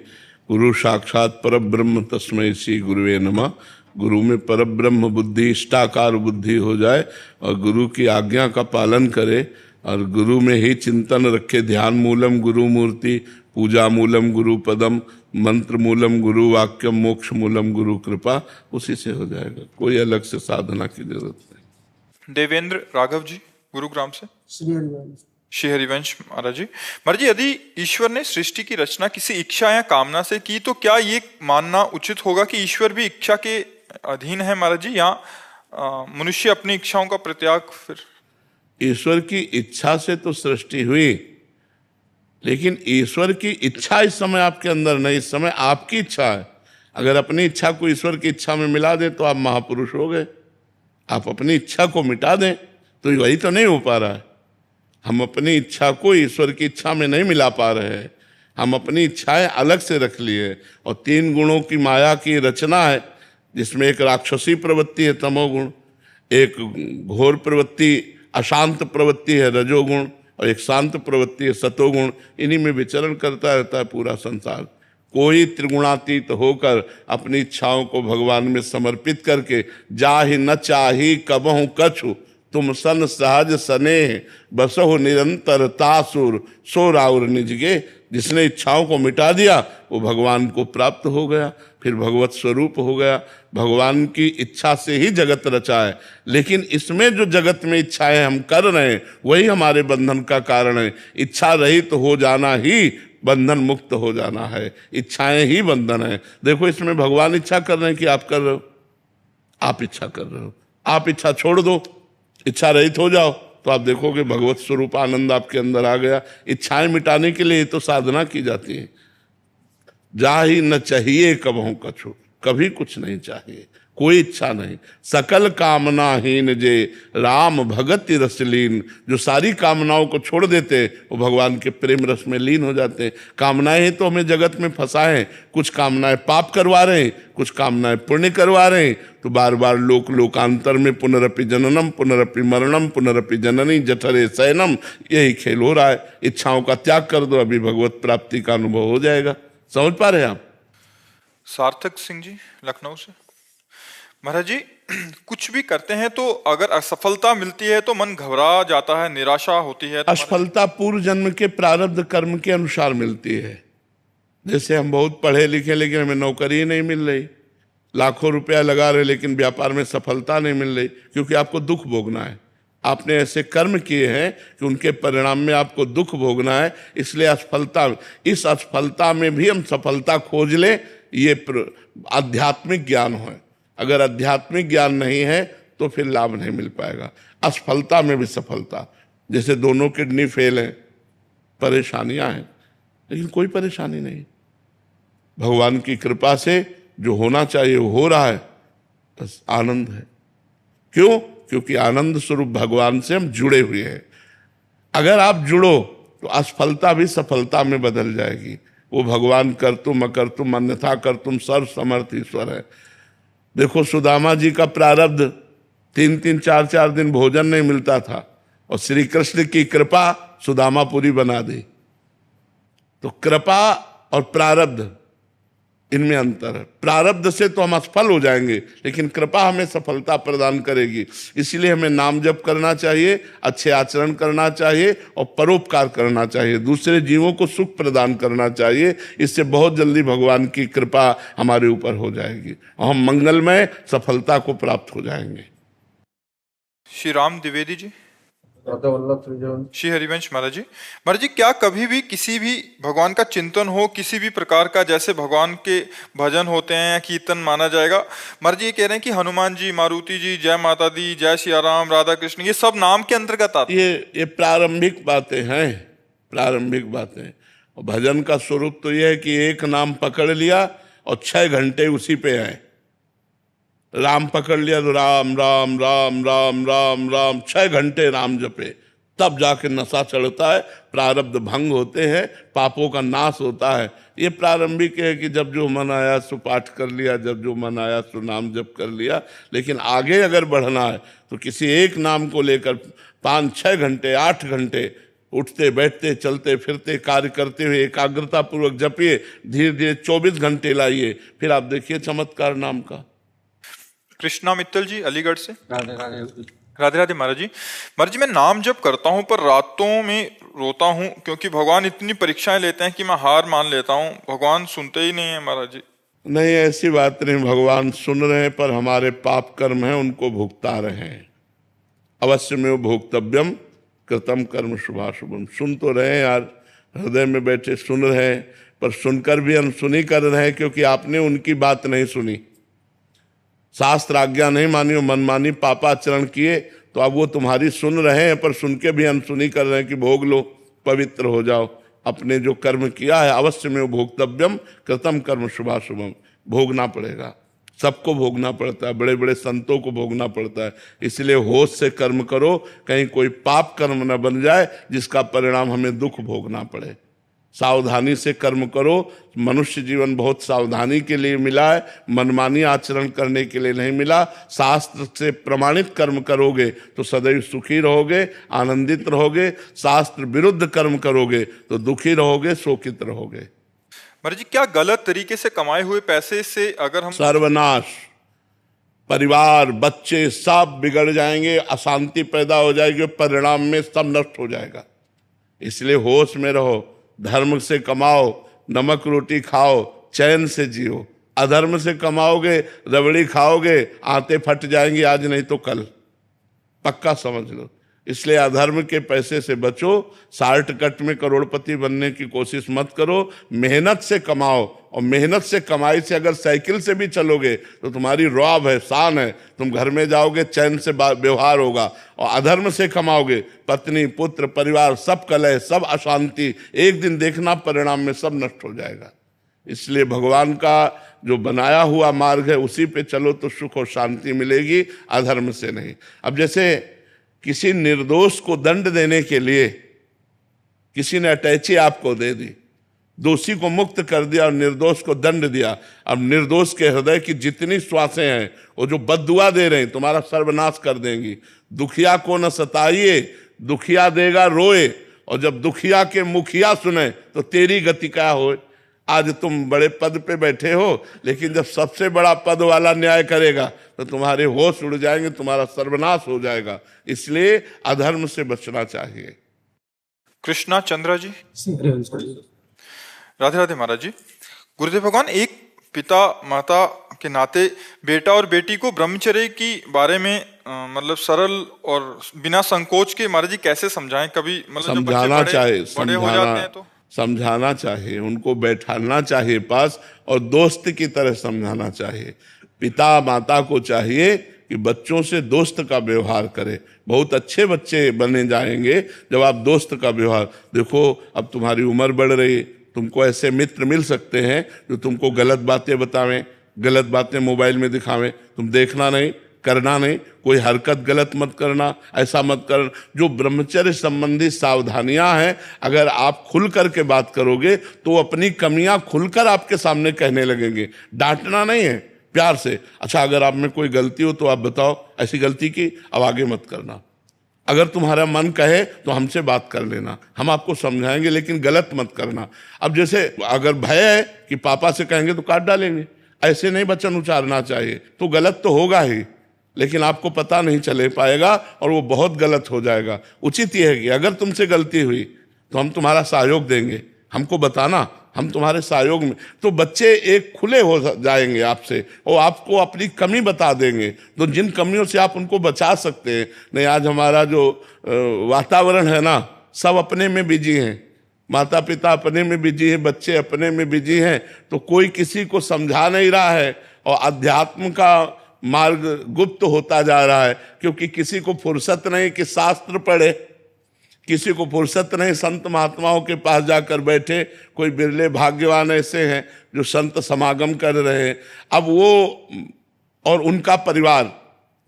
गुरु साक्षात परब्रह्म तस्मै श्री गुरुवे नमः। गुरु में परब्रह्म बुद्धि, इष्टाकार बुद्धि हो जाए और गुरु की आज्ञा का पालन करे और गुरु में ही चिंतन रखे। ध्यान मूलम गुरु मूर्ति, पूजा मूलम गुरु पदम, मंत्र मूलम गुरु वाक्यम, मोक्ष मूलम गुरु कृपा। उसी से हो जाएगा, कोई अलग से साधना की जरूरत नहीं। देवेंद्र राघव जी गुरुग्राम से। श्री हरिवंश महाराज जी, यदि ईश्वर ने सृष्टि की रचना किसी इच्छा या कामना से की तो क्या ये मानना उचित होगा कि ईश्वर भी इच्छा के अधीन है महाराज जी, या मनुष्य अपनी इच्छाओं का प्रत्याग? फिर ईश्वर की इच्छा से तो सृष्टि हुई, लेकिन ईश्वर की इच्छा इस समय आपके अंदर नहीं, इस समय आपकी इच्छा है। अगर अपनी इच्छा को ईश्वर की इच्छा में मिला दें तो आप महापुरुष हो गए। आप अपनी इच्छा को मिटा दें तो वही तो नहीं हो पा रहा है। हम अपनी इच्छा को ईश्वर की इच्छा में नहीं मिला पा रहे हैं। हम अपनी इच्छाएं अलग से रख लिए और 3 गुणों की माया की रचना है, जिसमें एक राक्षसी प्रवृत्ति है तमोगुण, एक घोर प्रवृत्ति अशांत प्रवृत्ति है रजोगुण, और एक शांत प्रवृत्ति है सतोगुण। इन्हीं में विचरण करता रहता है पूरा संसार। कोई त्रिगुणातीत होकर अपनी इच्छाओं को भगवान में समर्पित करके, जाहि न चाही कबहु कछु, तुम सन सहज स्नेह बसहो निरंतर तासुर, सो राउर निजगे। जिसने इच्छाओं को मिटा दिया वो भगवान को प्राप्त हो गया, फिर भगवत स्वरूप हो गया। भगवान की इच्छा से ही जगत रचा है, लेकिन इसमें जो जगत में इच्छाएं हम कर रहे हैं वही हमारे बंधन का कारण है। इच्छा रहित तो हो जाना ही बंधन मुक्त हो जाना है। इच्छाएं ही बंधन है। देखो, इसमें भगवान इच्छा कर रहे हैं कि आप कर रहे हो? आप इच्छा कर रहे हो। आप इच्छा छोड़ दो, इच्छा रहित हो जाओ, तो आप देखोगे भगवत स्वरूप आनंद आपके अंदर आ गया। इच्छाएं मिटाने के लिए तो साधना की जाती है। जाहि न चाहिए कबहु कछु, कभी कुछ नहीं चाहिए, कोई इच्छा नहीं। सकल कामनाहीन जे राम भगति रसलीन, जो सारी कामनाओं को छोड़ देते वो भगवान के प्रेम रस में लीन हो जाते हैं। कामनाएं ही तो हमें जगत में फंसाए हैं। कुछ कामनाएं पाप करवा रहे हैं, कुछ कामनाएं पुण्य करवा रहे हैं। तो बार बार लोकांतर में पुनरपि जननम पुनरपि मरणम पुनरपि जननी जठरे शयनम, यही खेल हो रहा है। इच्छाओं का त्याग कर दो, अभी भगवत प्राप्ति का अनुभव हो जाएगा। समझ पा रहे हैं आप? सार्थक सिंह जी लखनऊ से। महाराज जी, कुछ भी करते हैं तो अगर असफलता मिलती है तो मन घबरा जाता है, निराशा होती है। असफलता पूर्व जन्म के प्रारब्ध कर्म के अनुसार मिलती है। जैसे हम बहुत पढ़े लिखे लेकिन हमें नौकरी नहीं मिल रही, लाखों रुपया लगा रहे लेकिन व्यापार में सफलता नहीं मिल रही, क्योंकि आपको दुख भोगना है। आपने ऐसे कर्म किए हैं कि उनके परिणाम में आपको दुख भोगना है, इसलिए असफलता, इस असफलता में भी हम सफलता खोज लें, ये आध्यात्मिक ज्ञान है। अगर आध्यात्मिक ज्ञान नहीं है तो फिर लाभ नहीं मिल पाएगा। असफलता में भी सफलता, जैसे दोनों किडनी फेल हैं, परेशानियां हैं, लेकिन कोई परेशानी नहीं। भगवान की कृपा से जो होना चाहिए वो हो रहा है, बस आनंद है। क्यों? क्योंकि आनंद स्वरूप भगवान से हम जुड़े हुए हैं। अगर आप जुड़ो तो असफलता भी सफलता में बदल जाएगी। वो भगवान कर्तुम अकर्तुम अन्यथा कर्तुम सर्व समर्थ ईश्वर है। देखो, सुदामा जी का प्रारब्ध 3-3 4-4 दिन भोजन नहीं मिलता था, और श्री कृष्ण की कृपा सुदामापुरी बना दी। तो कृपा और प्रारब्ध, इनमें अंतर है। प्रारब्ध से तो हम असफल हो जाएंगे, लेकिन कृपा हमें सफलता प्रदान करेगी। इसलिए हमें नाम जप करना चाहिए, अच्छे आचरण करना चाहिए और परोपकार करना चाहिए, दूसरे जीवों को सुख प्रदान करना चाहिए। इससे बहुत जल्दी भगवान की कृपा हमारे ऊपर हो जाएगी और हम मंगलमय सफलता को प्राप्त हो जाएंगे। श्री राम द्विवेदी जी। श्री हरिवंश महाराज जी, क्या कभी भी किसी भी भगवान का चिंतन हो, किसी भी प्रकार का, जैसे भगवान के भजन होते हैं या कीर्तन माना जाएगा? महाराज जी ये कह रहे हैं कि हनुमान जी, मारुति जी, जय माता दी, जय सिया राम, राधा कृष्ण, ये सब नाम के अंतर्गत आते हैं। ये प्रारंभिक बातें हैं, प्रारंभिक बातें। और भजन का स्वरूप तो यह है कि एक नाम पकड़ लिया और 6 घंटे उसी पे आए। राम पकड़ लिया तो राम राम राम राम राम राम 6 घंटे राम जपे, तब जाके नशा चढ़ता है, प्रारब्ध भंग होते हैं, पापों का नाश होता है। ये प्रारंभिक है कि जब जो मन आया सो पाठ कर लिया, जब जो मन आया सो नाम जप कर लिया। लेकिन आगे अगर बढ़ना है तो किसी एक नाम को लेकर 5-6 घंटे 8 घंटे उठते बैठते चलते फिरते कार्य करते हुए एकाग्रता पूर्वक जपिए, धीरे धीरे 24 घंटे लाइए, फिर आप देखिए चमत्कार नाम का। कृष्णा मित्तल जी अलीगढ़ से। राधे राधे। राधे राधे महाराज जी। महाराज जी, मैं नाम जप करता हूँ पर रातों में रोता हूँ क्योंकि भगवान इतनी परीक्षाएं लेते हैं कि मैं हार मान लेता हूँ। भगवान सुनते ही नहीं है महाराज जी। नहीं, ऐसी बात नहीं, भगवान सुन रहे हैं पर हमारे पाप कर्म हैं उनको भुगता रहे हैं। अवश्य में वो भोक्तव्यम कृतम कर्म शुभाशुभम। सुन तो रहे हैं यार, हृदय में बैठे सुन रहे हैं, पर सुनकर भी अनसुनी कर रहे हैं क्योंकि आपने उनकी बात नहीं सुनी, शास्त्र आज्ञा नहीं मानी और मनमानी पापाचरण किए। तो अब वो तुम्हारी सुन रहे हैं पर सुन के भी अनसुनी कर रहे हैं कि भोग लो, पवित्र हो जाओ। अपने जो कर्म किया है अवश्य में वो भोक्तव्यम कृतम कर्म शुभाशुभम, भोगना पड़ेगा, सबको भोगना पड़ता है, बड़े बड़े संतों को भोगना पड़ता है। इसलिए होश से कर्म करो, कहीं कोई पाप कर्म न बन जाए जिसका परिणाम हमें दुख भोगना पड़े। सावधानी से कर्म करो। मनुष्य जीवन बहुत सावधानी के लिए मिला है, मनमानी आचरण करने के लिए नहीं मिला। शास्त्र से प्रमाणित कर्म करोगे तो सदैव सुखी रहोगे, आनंदित रहोगे। शास्त्र विरुद्ध कर्म करोगे तो दुखी रहोगे, शोकित रहोगे। महाराज जी, क्या गलत तरीके से कमाए हुए पैसे से अगर हम सर्वनाश, परिवार बच्चे सब बिगड़ जाएंगे, अशांति पैदा हो जाएगी, परिणाम में सब नष्ट हो जाएगा। इसलिए होश में रहो, धर्म से कमाओ, नमक रोटी खाओ, चैन से जियो। अधर्म से कमाओगे, रबड़ी खाओगे, आंतें फट जाएंगी आज नहीं तो कल, पक्का समझ लो। इसलिए अधर्म के पैसे से बचो, शॉर्टकट में करोड़पति बनने की कोशिश मत करो। मेहनत से कमाओ, और मेहनत से कमाई से अगर साइकिल से भी चलोगे तो तुम्हारी रौब है, शान है, तुम घर में जाओगे चैन से व्यवहार होगा। और अधर्म से कमाओगे, पत्नी पुत्र परिवार सब कलह, सब अशांति, एक दिन देखना परिणाम में सब नष्ट हो जाएगा। इसलिए भगवान का जो बनाया हुआ मार्ग है उसी पे चलो तो सुख और शांति मिलेगी, अधर्म से नहीं। अब जैसे किसी निर्दोष को दंड देने के लिए किसी ने अटैची आपको दे दी, दोषी को मुक्त कर दिया और निर्दोष को दंड दिया। अब निर्दोष के हृदय की जितनी श्वासें हैं वो जो बद्दुआ दे रहे हैं तुम्हारा सर्वनाश कर देंगी। दुखिया को न सताइए, दुखिया देगा रोए, और जब दुखिया के मुखिया सुने तो तेरी गति क्या हो। आज तुम बड़े पद पे बैठे हो, लेकिन जब सबसे बड़ा पद वाला न्याय करेगा तो तुम्हारे होश उड़ जाएंगे, तुम्हारा सर्वनाश हो जाएगा। इसलिए अधर्म से बचना चाहिए। कृष्णा चंद्रा जी। राधे राधे महाराज जी। गुरुदेव भगवान, एक पिता माता के नाते बेटा और बेटी को ब्रह्मचर्य की बारे में मतलब सरल और बिना संकोच के महाराज जी कैसे समझाएं? कभी मतलब जब बच्चे बड़े हो जाते हैं तो समझाना चाहिए, उनको बैठाना चाहिए पास, और दोस्त की तरह समझाना चाहिए। पिता माता को चाहिए कि बच्चों से दोस्त का व्यवहार करे। बहुत अच्छे बच्चे बने जाएंगे जब आप दोस्त का व्यवहार। देखो अब तुम्हारी उम्र बढ़ रही, तुमको ऐसे मित्र मिल सकते हैं जो तुमको गलत बातें बतावें, गलत बातें मोबाइल में दिखावें। तुम देखना नहीं, करना नहीं, कोई हरकत गलत मत करना, ऐसा मत करना। जो ब्रह्मचर्य संबंधी सावधानियां हैं, अगर आप खुल करके बात करोगे तो अपनी कमियां खुलकर आपके सामने कहने लगेंगे। डांटना नहीं है, प्यार से। अच्छा, अगर आप में कोई गलती हो तो आप बताओ, ऐसी गलती की, अब आगे मत करना। अगर तुम्हारा मन कहे तो हमसे बात कर लेना, हम आपको समझाएंगे, लेकिन गलत मत करना। अब जैसे अगर भय है कि पापा से कहेंगे तो काट डालेंगे, ऐसे नहीं वचन उच्चारना चाहिए। तो गलत तो होगा ही, लेकिन आपको पता नहीं चले पाएगा और वो बहुत गलत हो जाएगा। उचित यह है कि अगर तुमसे गलती हुई तो हम तुम्हारा सहयोग देंगे, हमको बताना, हम तुम्हारे सहयोग में। तो बच्चे एक खुले हो जाएंगे आपसे और आपको अपनी कमी बता देंगे, तो जिन कमियों से आप उनको बचा सकते हैं। नहीं, आज हमारा जो वातावरण है ना, सब अपने में बिजी हैं, माता पिता अपने में बिजी हैं, बच्चे अपने में बिजी हैं, तो कोई किसी को समझा नहीं रहा है और अध्यात्म का मार्ग गुप्त होता जा रहा है, क्योंकि किसी को फुर्सत नहीं कि शास्त्र पढ़े, किसी को फुर्सत नहीं संत महात्माओं के पास जाकर बैठे। कोई बिरले भाग्यवान ऐसे हैं जो संत समागम कर रहे हैं। अब वो और उनका परिवार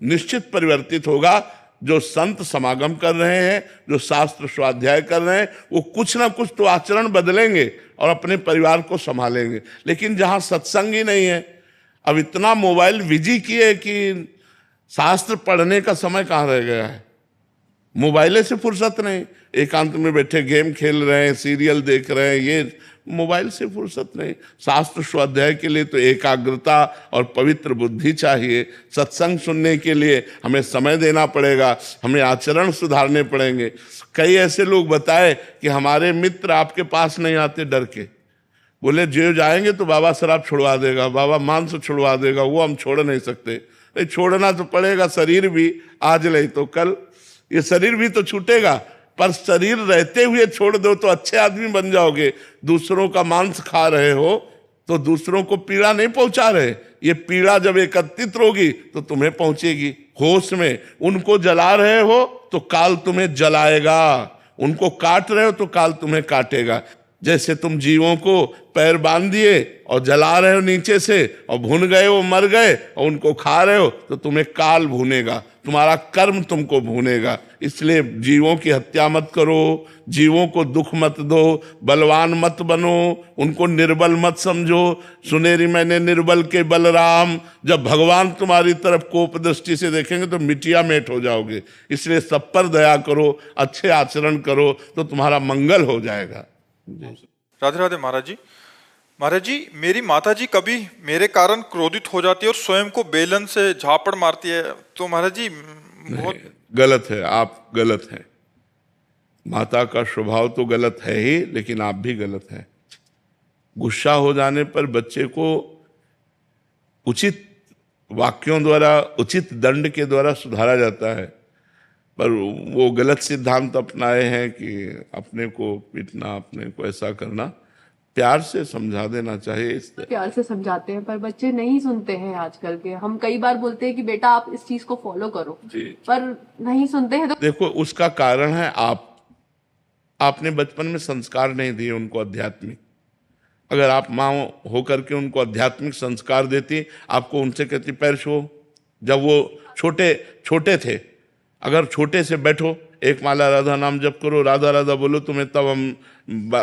निश्चित परिवर्तित होगा जो संत समागम कर रहे हैं, जो शास्त्र स्वाध्याय कर रहे हैं, वो कुछ ना कुछ तो आचरण बदलेंगे और अपने परिवार को संभालेंगे। लेकिन जहां सत्संग ही नहीं है, अब इतना मोबाइल बिजी किए कि शास्त्र पढ़ने का समय कहाँ रह गया है। मोबाइले से फुर्सत नहीं, एकांत में बैठे गेम खेल रहे हैं, सीरियल देख रहे हैं, ये मोबाइल से फुर्सत नहीं। शास्त्र स्वाध्याय के लिए तो एकाग्रता और पवित्र बुद्धि चाहिए। सत्संग सुनने के लिए हमें समय देना पड़ेगा, हमें आचरण सुधारने पड़ेंगे। कई ऐसे लोग बताए कि हमारे मित्र आपके पास नहीं आते डर के, बोले जो जाएंगे तो बाबा शराब छुड़वा देगा, बाबा मांस छुड़वा देगा, वो हम छोड़ नहीं सकते। नहीं, छोड़ना तो पड़ेगा, शरीर भी आज नहीं तो कल, ये शरीर भी तो छूटेगा, पर शरीर रहते हुए छोड़ दो तो अच्छे आदमी बन जाओगे। दूसरों का मांस खा रहे हो तो दूसरों को पीड़ा नहीं पहुंचा रहे, ये पीड़ा जब एकत्रित होगी तो तुम्हें पहुंचेगी। होश में उनको जला रहे हो तो काल तुम्हें जलाएगा, उनको काट रहे हो तो काल तुम्हें काटेगा। जैसे तुम जीवों को पैर बांध दिए और जला रहे हो नीचे से और भून गए, वो मर गए, और उनको खा रहे हो तो तुम्हें काल भूनेगा, तुम्हारा कर्म तुमको भूनेगा। इसलिए जीवों की हत्या मत करो, जीवों को दुख मत दो, बलवान मत बनो, उनको निर्बल मत समझो। सुनेरी मैंने निर्बल के बलराम, जब भगवान तुम्हारी तरफ कोप दृष्टि से देखेंगे तो मिटिया मेट हो जाओगे। इसलिए सब पर दया करो, अच्छे आचरण करो तो तुम्हारा मंगल हो जाएगा। राधे राधे महाराज जी। महाराज जी, मेरी माता जी कभी मेरे कारण क्रोधित हो जाती है और स्वयं को बेलन से झापड़ मारती है, तो महाराज जी बहुत गलत है, आप गलत हैं। माता का स्वभाव तो गलत है ही, लेकिन आप भी गलत हैं। गुस्सा हो जाने पर बच्चे को उचित वाक्यों द्वारा, उचित दंड के द्वारा सुधारा जाता है, पर वो गलत सिद्धांत अपनाए हैं कि अपने को पीटना, अपने को ऐसा करना। प्यार से समझा देना चाहिए। प्यार से समझाते हैं पर बच्चे नहीं सुनते हैं आजकल के। हम कई बार बोलते हैं कि बेटा आप इस चीज को फॉलो करो, पर नहीं सुनते हैं। तो देखो, उसका कारण है आपने बचपन में संस्कार नहीं दिए उनको आध्यात्मिक। अगर आप माँ होकर के उनको आध्यात्मिक संस्कार देती, आपको उनसे कहती पैर छुओ, जब वो छोटे थे, अगर छोटे से बैठो, एक माला राधा नाम जप करो, राधा राधा बोलो, तुम्हें तब हम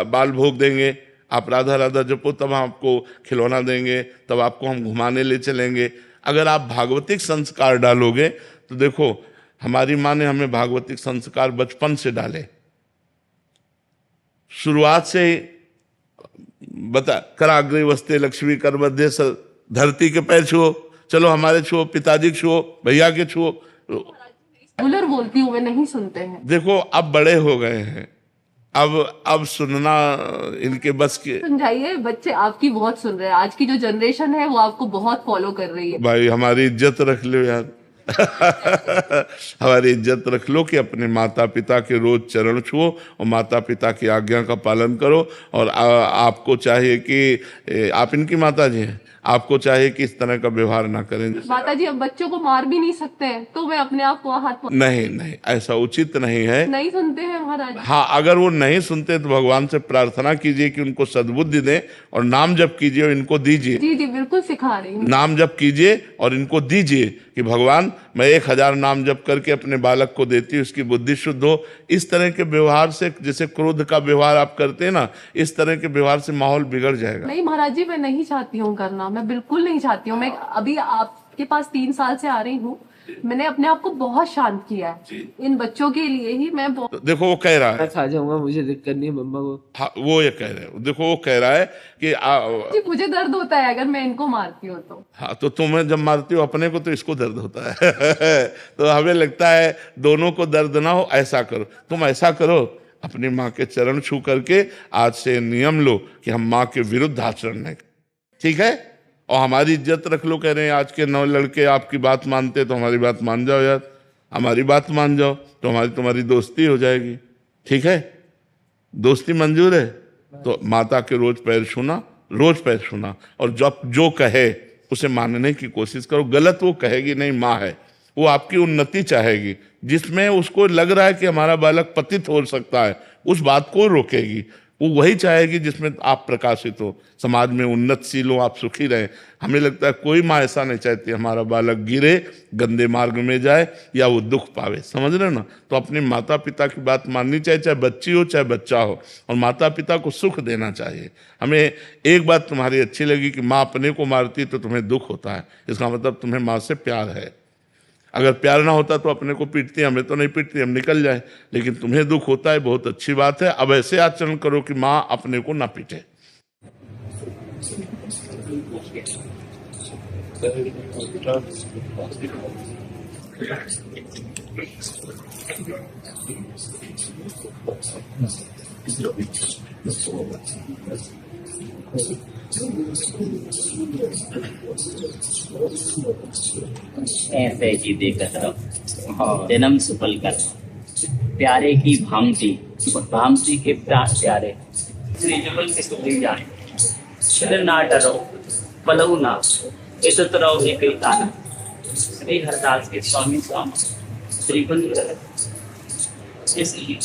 बाल भोग देंगे। आप राधा राधा जपो, तब हम आपको खिलौना देंगे, तब आपको हम घुमाने ले चलेंगे। अगर आप भागवतिक संस्कार डालोगे तो देखो, हमारी माँ ने हमें भागवतिक संस्कार बचपन से डाले, शुरुआत से ही बता, कराग्रे वस्ते लक्ष्मी कर मध्य, धरती के पैर छुओ, चलो हमारे छुओ, पिताजी के छुओ, भैया के छुओ। रेगुलर बोलती हूँ, वे नहीं सुनते हैं। देखो, अब बड़े हो गए हैं, अब सुनना इनके बस के। समझाइए, बच्चे आपकी बहुत सुन रहे हैं। आज की जो जनरेशन है वो आपको बहुत फॉलो कर रही है। भाई हमारी इज्जत रख लो यार। हमारी इज्जत रख लो कि अपने माता पिता के रोज चरण छुओ और माता पिता की आज्ञा का पालन करो। और आपको चाहिए कि आप इनकी माता जी हैं, आपको चाहिए कि इस तरह का व्यवहार ना करें। माता जी, अब बच्चों को मार भी नहीं सकते हैं, तो मैं अपने आप को हाथ नहीं, ऐसा उचित नहीं है। नहीं सुनते हैं महाराज। हाँ, अगर वो नहीं सुनते तो भगवान से प्रार्थना कीजिए कि उनको सद्बुद्धि दें, और नाम जप कीजिए और इनको दीजिए। जी बिल्कुल सिखा रही हूँ। नाम जप कीजिए और इनको दीजिए कि भगवान, मैं 1000 नाम जप करके अपने बालक को देती हूँ, उसकी बुद्धि शुद्ध हो। इस तरह के व्यवहार से, जैसे क्रोध का व्यवहार आप करते हैं ना, इस तरह के व्यवहार से माहौल बिगड़ जाएगा। नहीं महाराज जी, मैं नहीं चाहती हूँ करना, मैं बिल्कुल नहीं चाहती हूँ। मैं अभी आपके पास 3 साल से आ रही हूँ, मैंने अपने आप को बहुत शांत किया है इन बच्चों के लिए ही। मैं देखो, वो कह रहा है, मैं खा जाऊंगा, मुझे दिक्कत नहीं है मम्मा को। हाँ, वो ये कह रहे हैं। देखो, वो कह रहा है कि जी मुझे दर्द होता है अगर मैं इनको मारती हूँ तो। हाँ, तो तुम्हें जब मारती हो अपने को तो इसको दर्द होता है। तो हमें लगता है दोनों को दर्द ना हो, ऐसा करो, तुम ऐसा करो, अपनी माँ के चरण छू करके आज से नियम लो कि हम माँ के विरुद्ध आचरण नहीं, ठीक है? और हमारी इज्जत रख लो। कह रहे हैं आज के 9 लड़के आपकी बात मानते, तो हमारी बात मान जाओ यार, हमारी बात मान जाओ, तो तुम्हारी दोस्ती हो जाएगी, ठीक है? दोस्ती मंजूर है? तो माता के रोज पैर छूना, और जब जो कहे उसे मानने की कोशिश करो। गलत वो कहेगी नहीं, माँ है, वो आपकी उन्नति चाहेगी। जिसमें उसको लग रहा है कि हमारा बालक पतित हो सकता है, उस बात को रोकेगी। वो वही चाहेगी जिसमें आप प्रकाशित हो, समाज में उन्नतशील हो, आप सुखी रहें। हमें लगता है कोई माँ ऐसा नहीं चाहती हमारा बालक गिरे, गंदे मार्ग में जाए या वो दुख पावे, समझ रहे ना। तो अपने माता पिता की बात माननी चाहिए, चाहे बच्ची हो चाहे बच्चा हो, और माता पिता को सुख देना चाहिए। हमें एक बात तुम्हारी अच्छी लगी कि माँ अपने को मारती तो तुम्हें दुख होता है, इसका मतलब तुम्हें माँ से प्यार है। अगर प्यार ना होता तो अपने को पीटती, हमें तो नहीं पीटती, हम निकल जाए, लेकिन तुम्हें दुख होता है, बहुत अच्छी बात है। अब ऐसे आचरण करो कि माँ अपने को ना पीटे। ऐसे जी देकर जन्म सफल कर प्यारे की भामती भामती के प्राण प्यारे श्री जुगल के सुधी जाए छिल ना डरो पलऊ ना इज्जत रहो एक ताना श्री हरदास के स्वामी स्वामी श्री कुंज इसलिए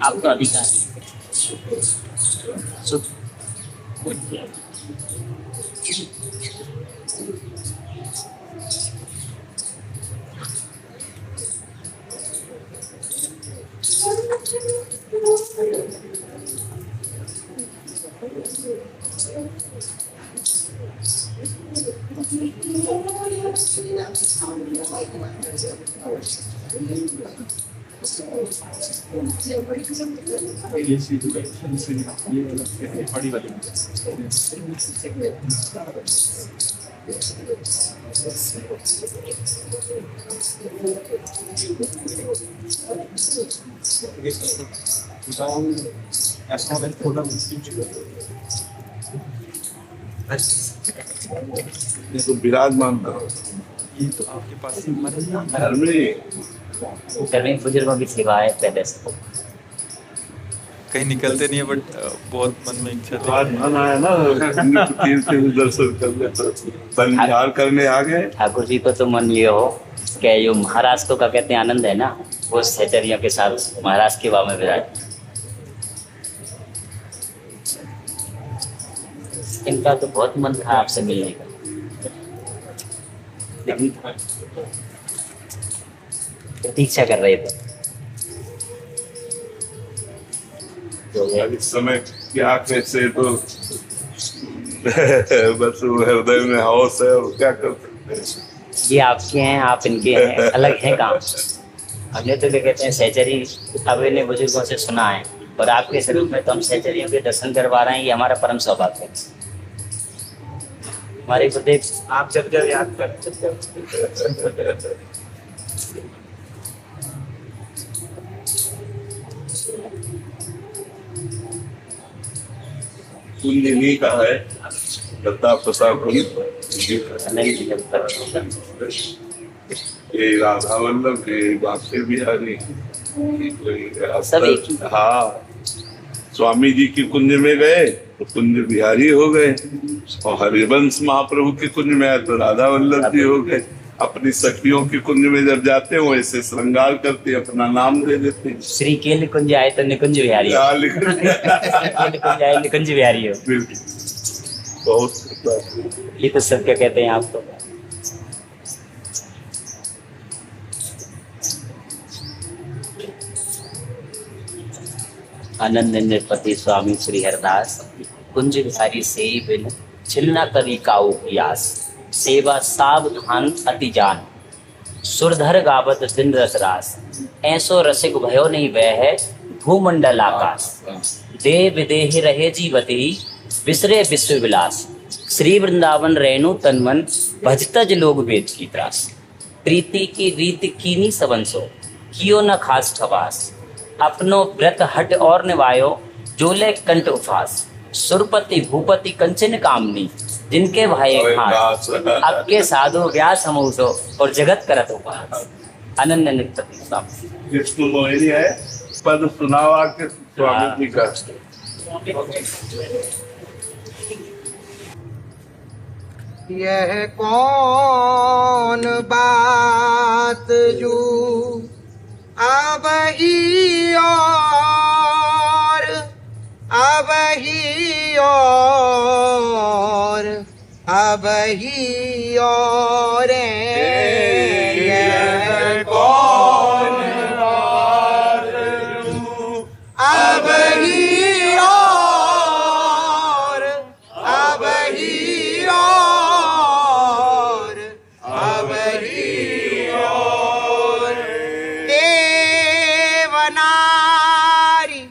आपका अधिकार तो विराजमान करो तो आपके पास घर में बुजुर्गों की सेवा है पहले से। कहीं निकलते नहीं है, बट बहुत मन में इच्छा थी। आज मन आया ना दर्शन करने, संचार करने आ गए। ठाकुर जी को तो मन ये हो कि जो महाराष्ट्र का कहते हैं आनंद है ना, वो सहचरियों के साथ महाराष्ट्र के में विराज। इनका तो बहुत मन था आपसे मिलने का, लेकिन प्रतीक्षा कर रहे थे। तो इस समय क्या कैसे तो बस हृदय में हौस है, और क्या कर सकते हैं। ये आपके हैं, आप इनके हैं, अलग हैं काम। हमने तो क्या कहते हैं सहचरी अब इन्हें बुजुर्गों से सुना है, और आपके स्वरूप में तो हम सहचरियों के दर्शन करवा रहे हैं, ये हमारा परम सौभाग्य है। हमारे गुरुदेव आप जब जब याद करते कुंजनी का है दत्ता प्रसाद ये राधा वल्लभ, ये बांके बिहारी, हाँ स्वामी जी की कुंज में गए तो कुंज बिहारी हो गए, और हरिवंश महाप्रभु के कुंज में आए तो राधा वल्लभ जी हो गए। अपनी सखियों के कुंज में जब जाते हैं वो ऐसे श्रृंगार करते, अपना नाम दे देते। श्री के निकुंज आए तो निकुंज बिहारी, निकुंज आए निकुंज बिहारी हो। बहुत ये तो सब क्या कहते हैं आप तो। आनंद निरपति स्वामी श्री हरदास कुंज बिहारी से बिन छिलना करी काऊ पियास, सेवा सावधान अति जान, सुरधर गावत दिन रस रास, ऐसो रसिक भयो नहीं वह है भूमंडल आकाश, देह विदेह रहे जीवती विसरे विश्व विलास, श्री वृंदावन रेणु तनमन भजतज लोग वेद की त्रास, प्रीति की रीति कीनी सबंसो कियो न खास ठवास, अपनो व्रत हट और निभायो जोले कंठ उफास, सुरपति भूपति कंचन कामनी जिनके भाई घास, आपके साधु व्यास समूसो और जगत करत उपास। अनन्य नित्यति स्वामी विष्णु मोहिनी है पद सुनावा के स्वामी जी का। यह कौन बात जो अब ही और अब ही और अब ही और यह कौन बात जो अब ही और अब ही और अब ही और देवनारी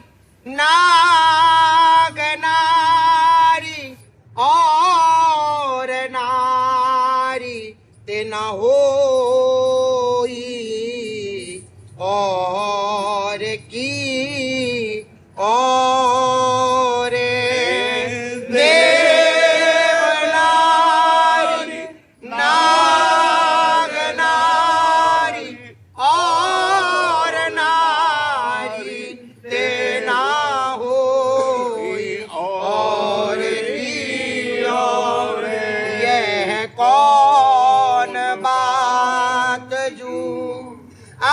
नागनारी और नारी ते न होई और की और देवनारी नागनारी और नारी ते ना होई और की और यह कौन बात जो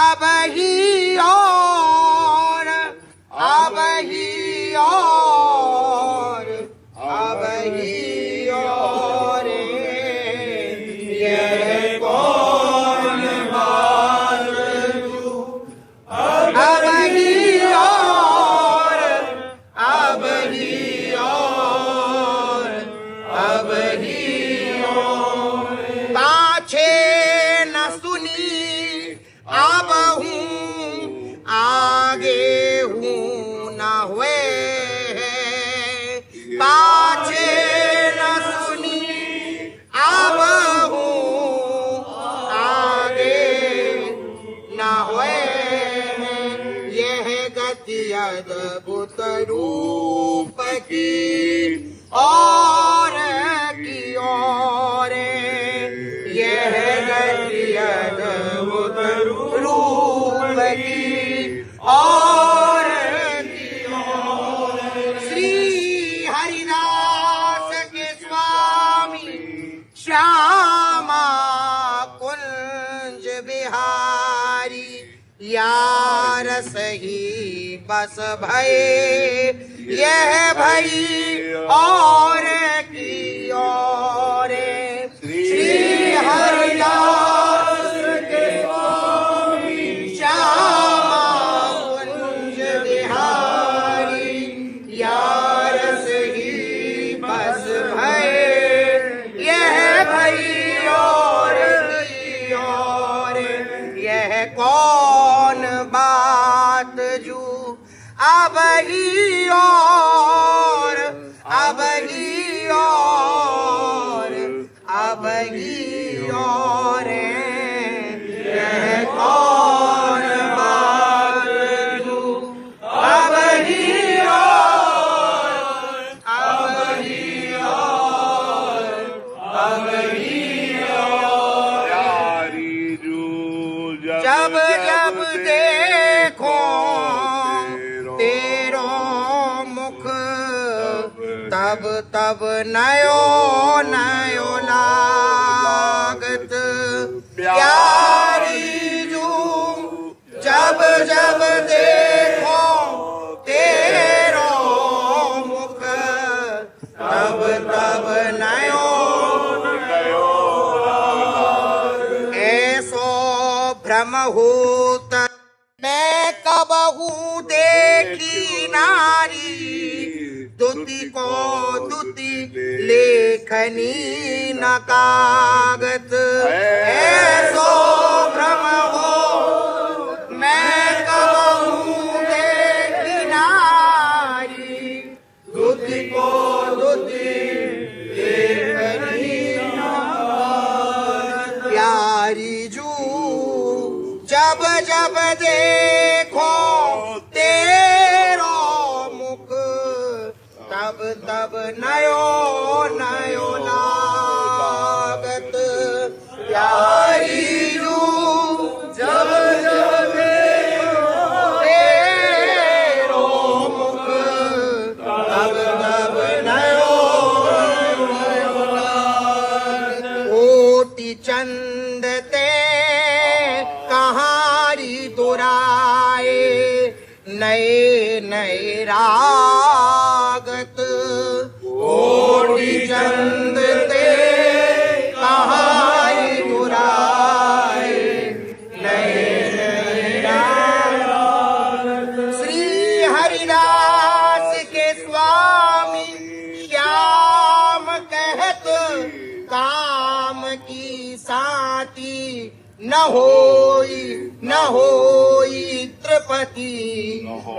अब ही और अब ही और अब ही और यह कौन बात जो अब ही और अब ही और अब ही और पाछे न सुनी अब हूँ आगे हूँ न हुए पाछे न सुनी अब हूँ आगे न हुए यह गति अद्भुत रूप की और की और यह गति अद्भुत रूप की और की और श्री हरिदास के स्वामी श्यामा कुंज बिहारी यार सही बस भये यह भई और की और श्री हरिदास के स्वामी श्यामा कुंज बिहारी यार सही बस भये यह भई और की और यह कौन बात जो अब ही और अब ही और अब ही और यह कौन बात जो अब ही और अब ही और अब ही और जब जब देखो तेरो मुख तब तब नयो नयो लागत प्यारी जो जब जब देखो तेरो मुख तब तब नयो ऐसो भ्रम होत मैं कबहू देखी नारी दुति को दुति लेखनी न कागत ऐसो भ्रम हो मैं कबहू देखी नारी दुति को दुति लेखनी न कागत प्यारी जू जब जब देखो तेरो मुख तब तब नयो नयो लागत प्यारी जू जब जब देखो तेरो मुख तब तब नयो नयो लागत नए रागत कोटि चंद ते कहाई मुराए नए नए रागत। श्री हरिदास के स्वामी श्याम कहत काम की साथी न होई त्रिपति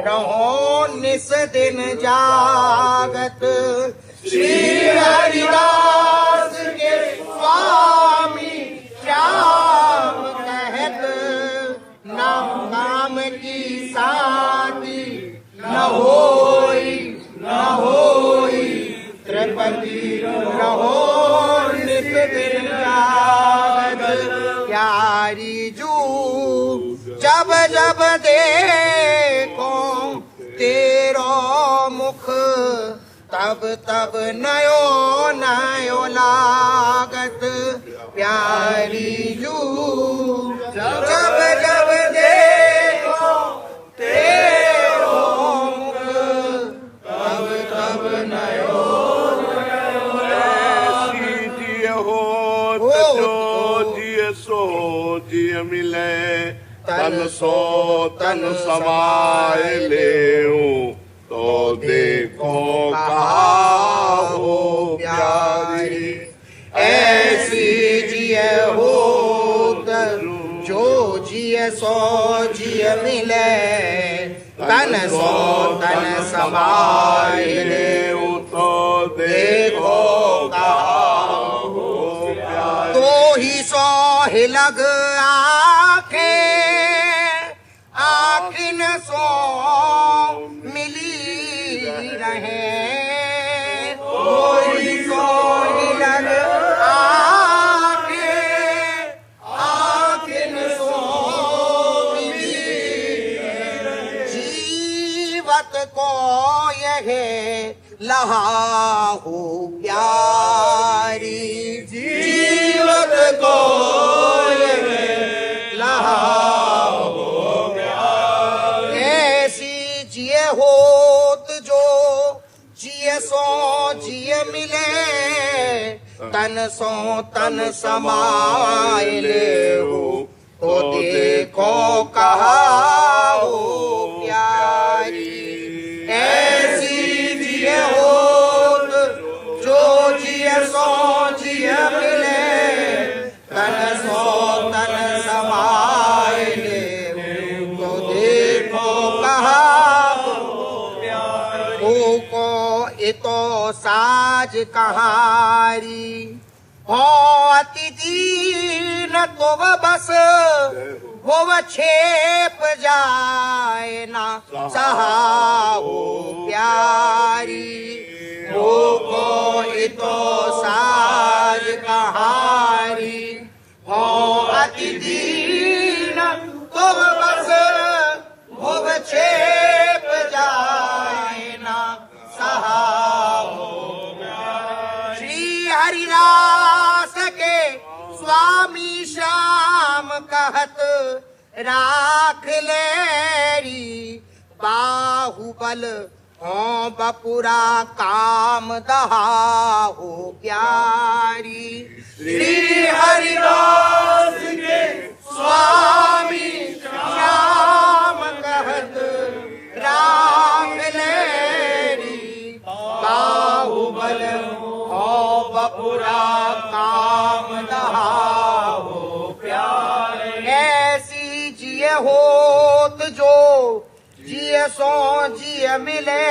रहो निस दिन जागत। श्री हरिदास के स्वामी श्याम कहत न काम की साथी न होई त्रिपति रहो निस दिन जागत। प्यारी जू जब जब देखो तेरो मुख तब तब नयो नयो लागत। प्यारी जू जब जब देखो तेरो मुख तब तब नयो सो जिय मिले तन सो तन समाए ले तो देखो कहा हो प्यारी। ऐसी जिय हो जो जिय सो जिय मिले तन सो तन समाए ले तो देखो कहा हो प्यारी। तो ही सो लग आखिन सो मिली रहे कोई सो लग आखिन सो मिली जीवत को यह लहा हो प्यारी। जीवत को ऐसी जिए होत जो जिए सो जिए मिले तन सो तन समाए ले तो देखो कहा हो प्यारी। ऐसी जिए होत जो जिए सो जिए मिले तन सो तन समाए ले तो देखो कहा को इतो साज कहारी हो अति दीन तो वह बस वो छेप जाए ना सहा हो प्यारी। को इतो साज कहारी हो अति दीन तो बस भोग छेप जाए ना सहा हो। श्री हरिदास के स्वामी श्याम कहत राख लेरी बाहुबल हो बपुरा काम दहा हो प्यारी। श्री हरिदास के स्वामी श्याम कहत राख लेरी बाहुबल हो बपुरा काम दहा हो प्यारी। ऐसी जिए होत जो जिए सो जिए मिले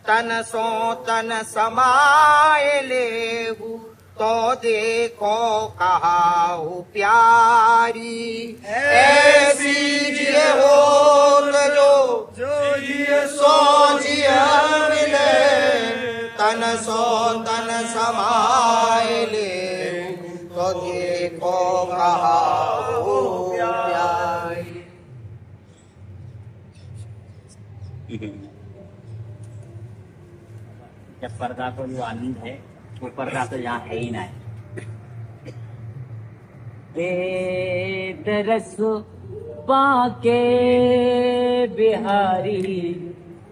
तन सो तन समाए लेहु तो देखो कहा हो प्यारी। ऐसी जिए होत जो जिए सो जिए मिले तन सो तन समाए लेहु तो देखो कहा हो प्यारी। जब पर्दा को जो आनंद है वो पर्दा तो यहाँ है ही नहीं। दरस बाके बिहारी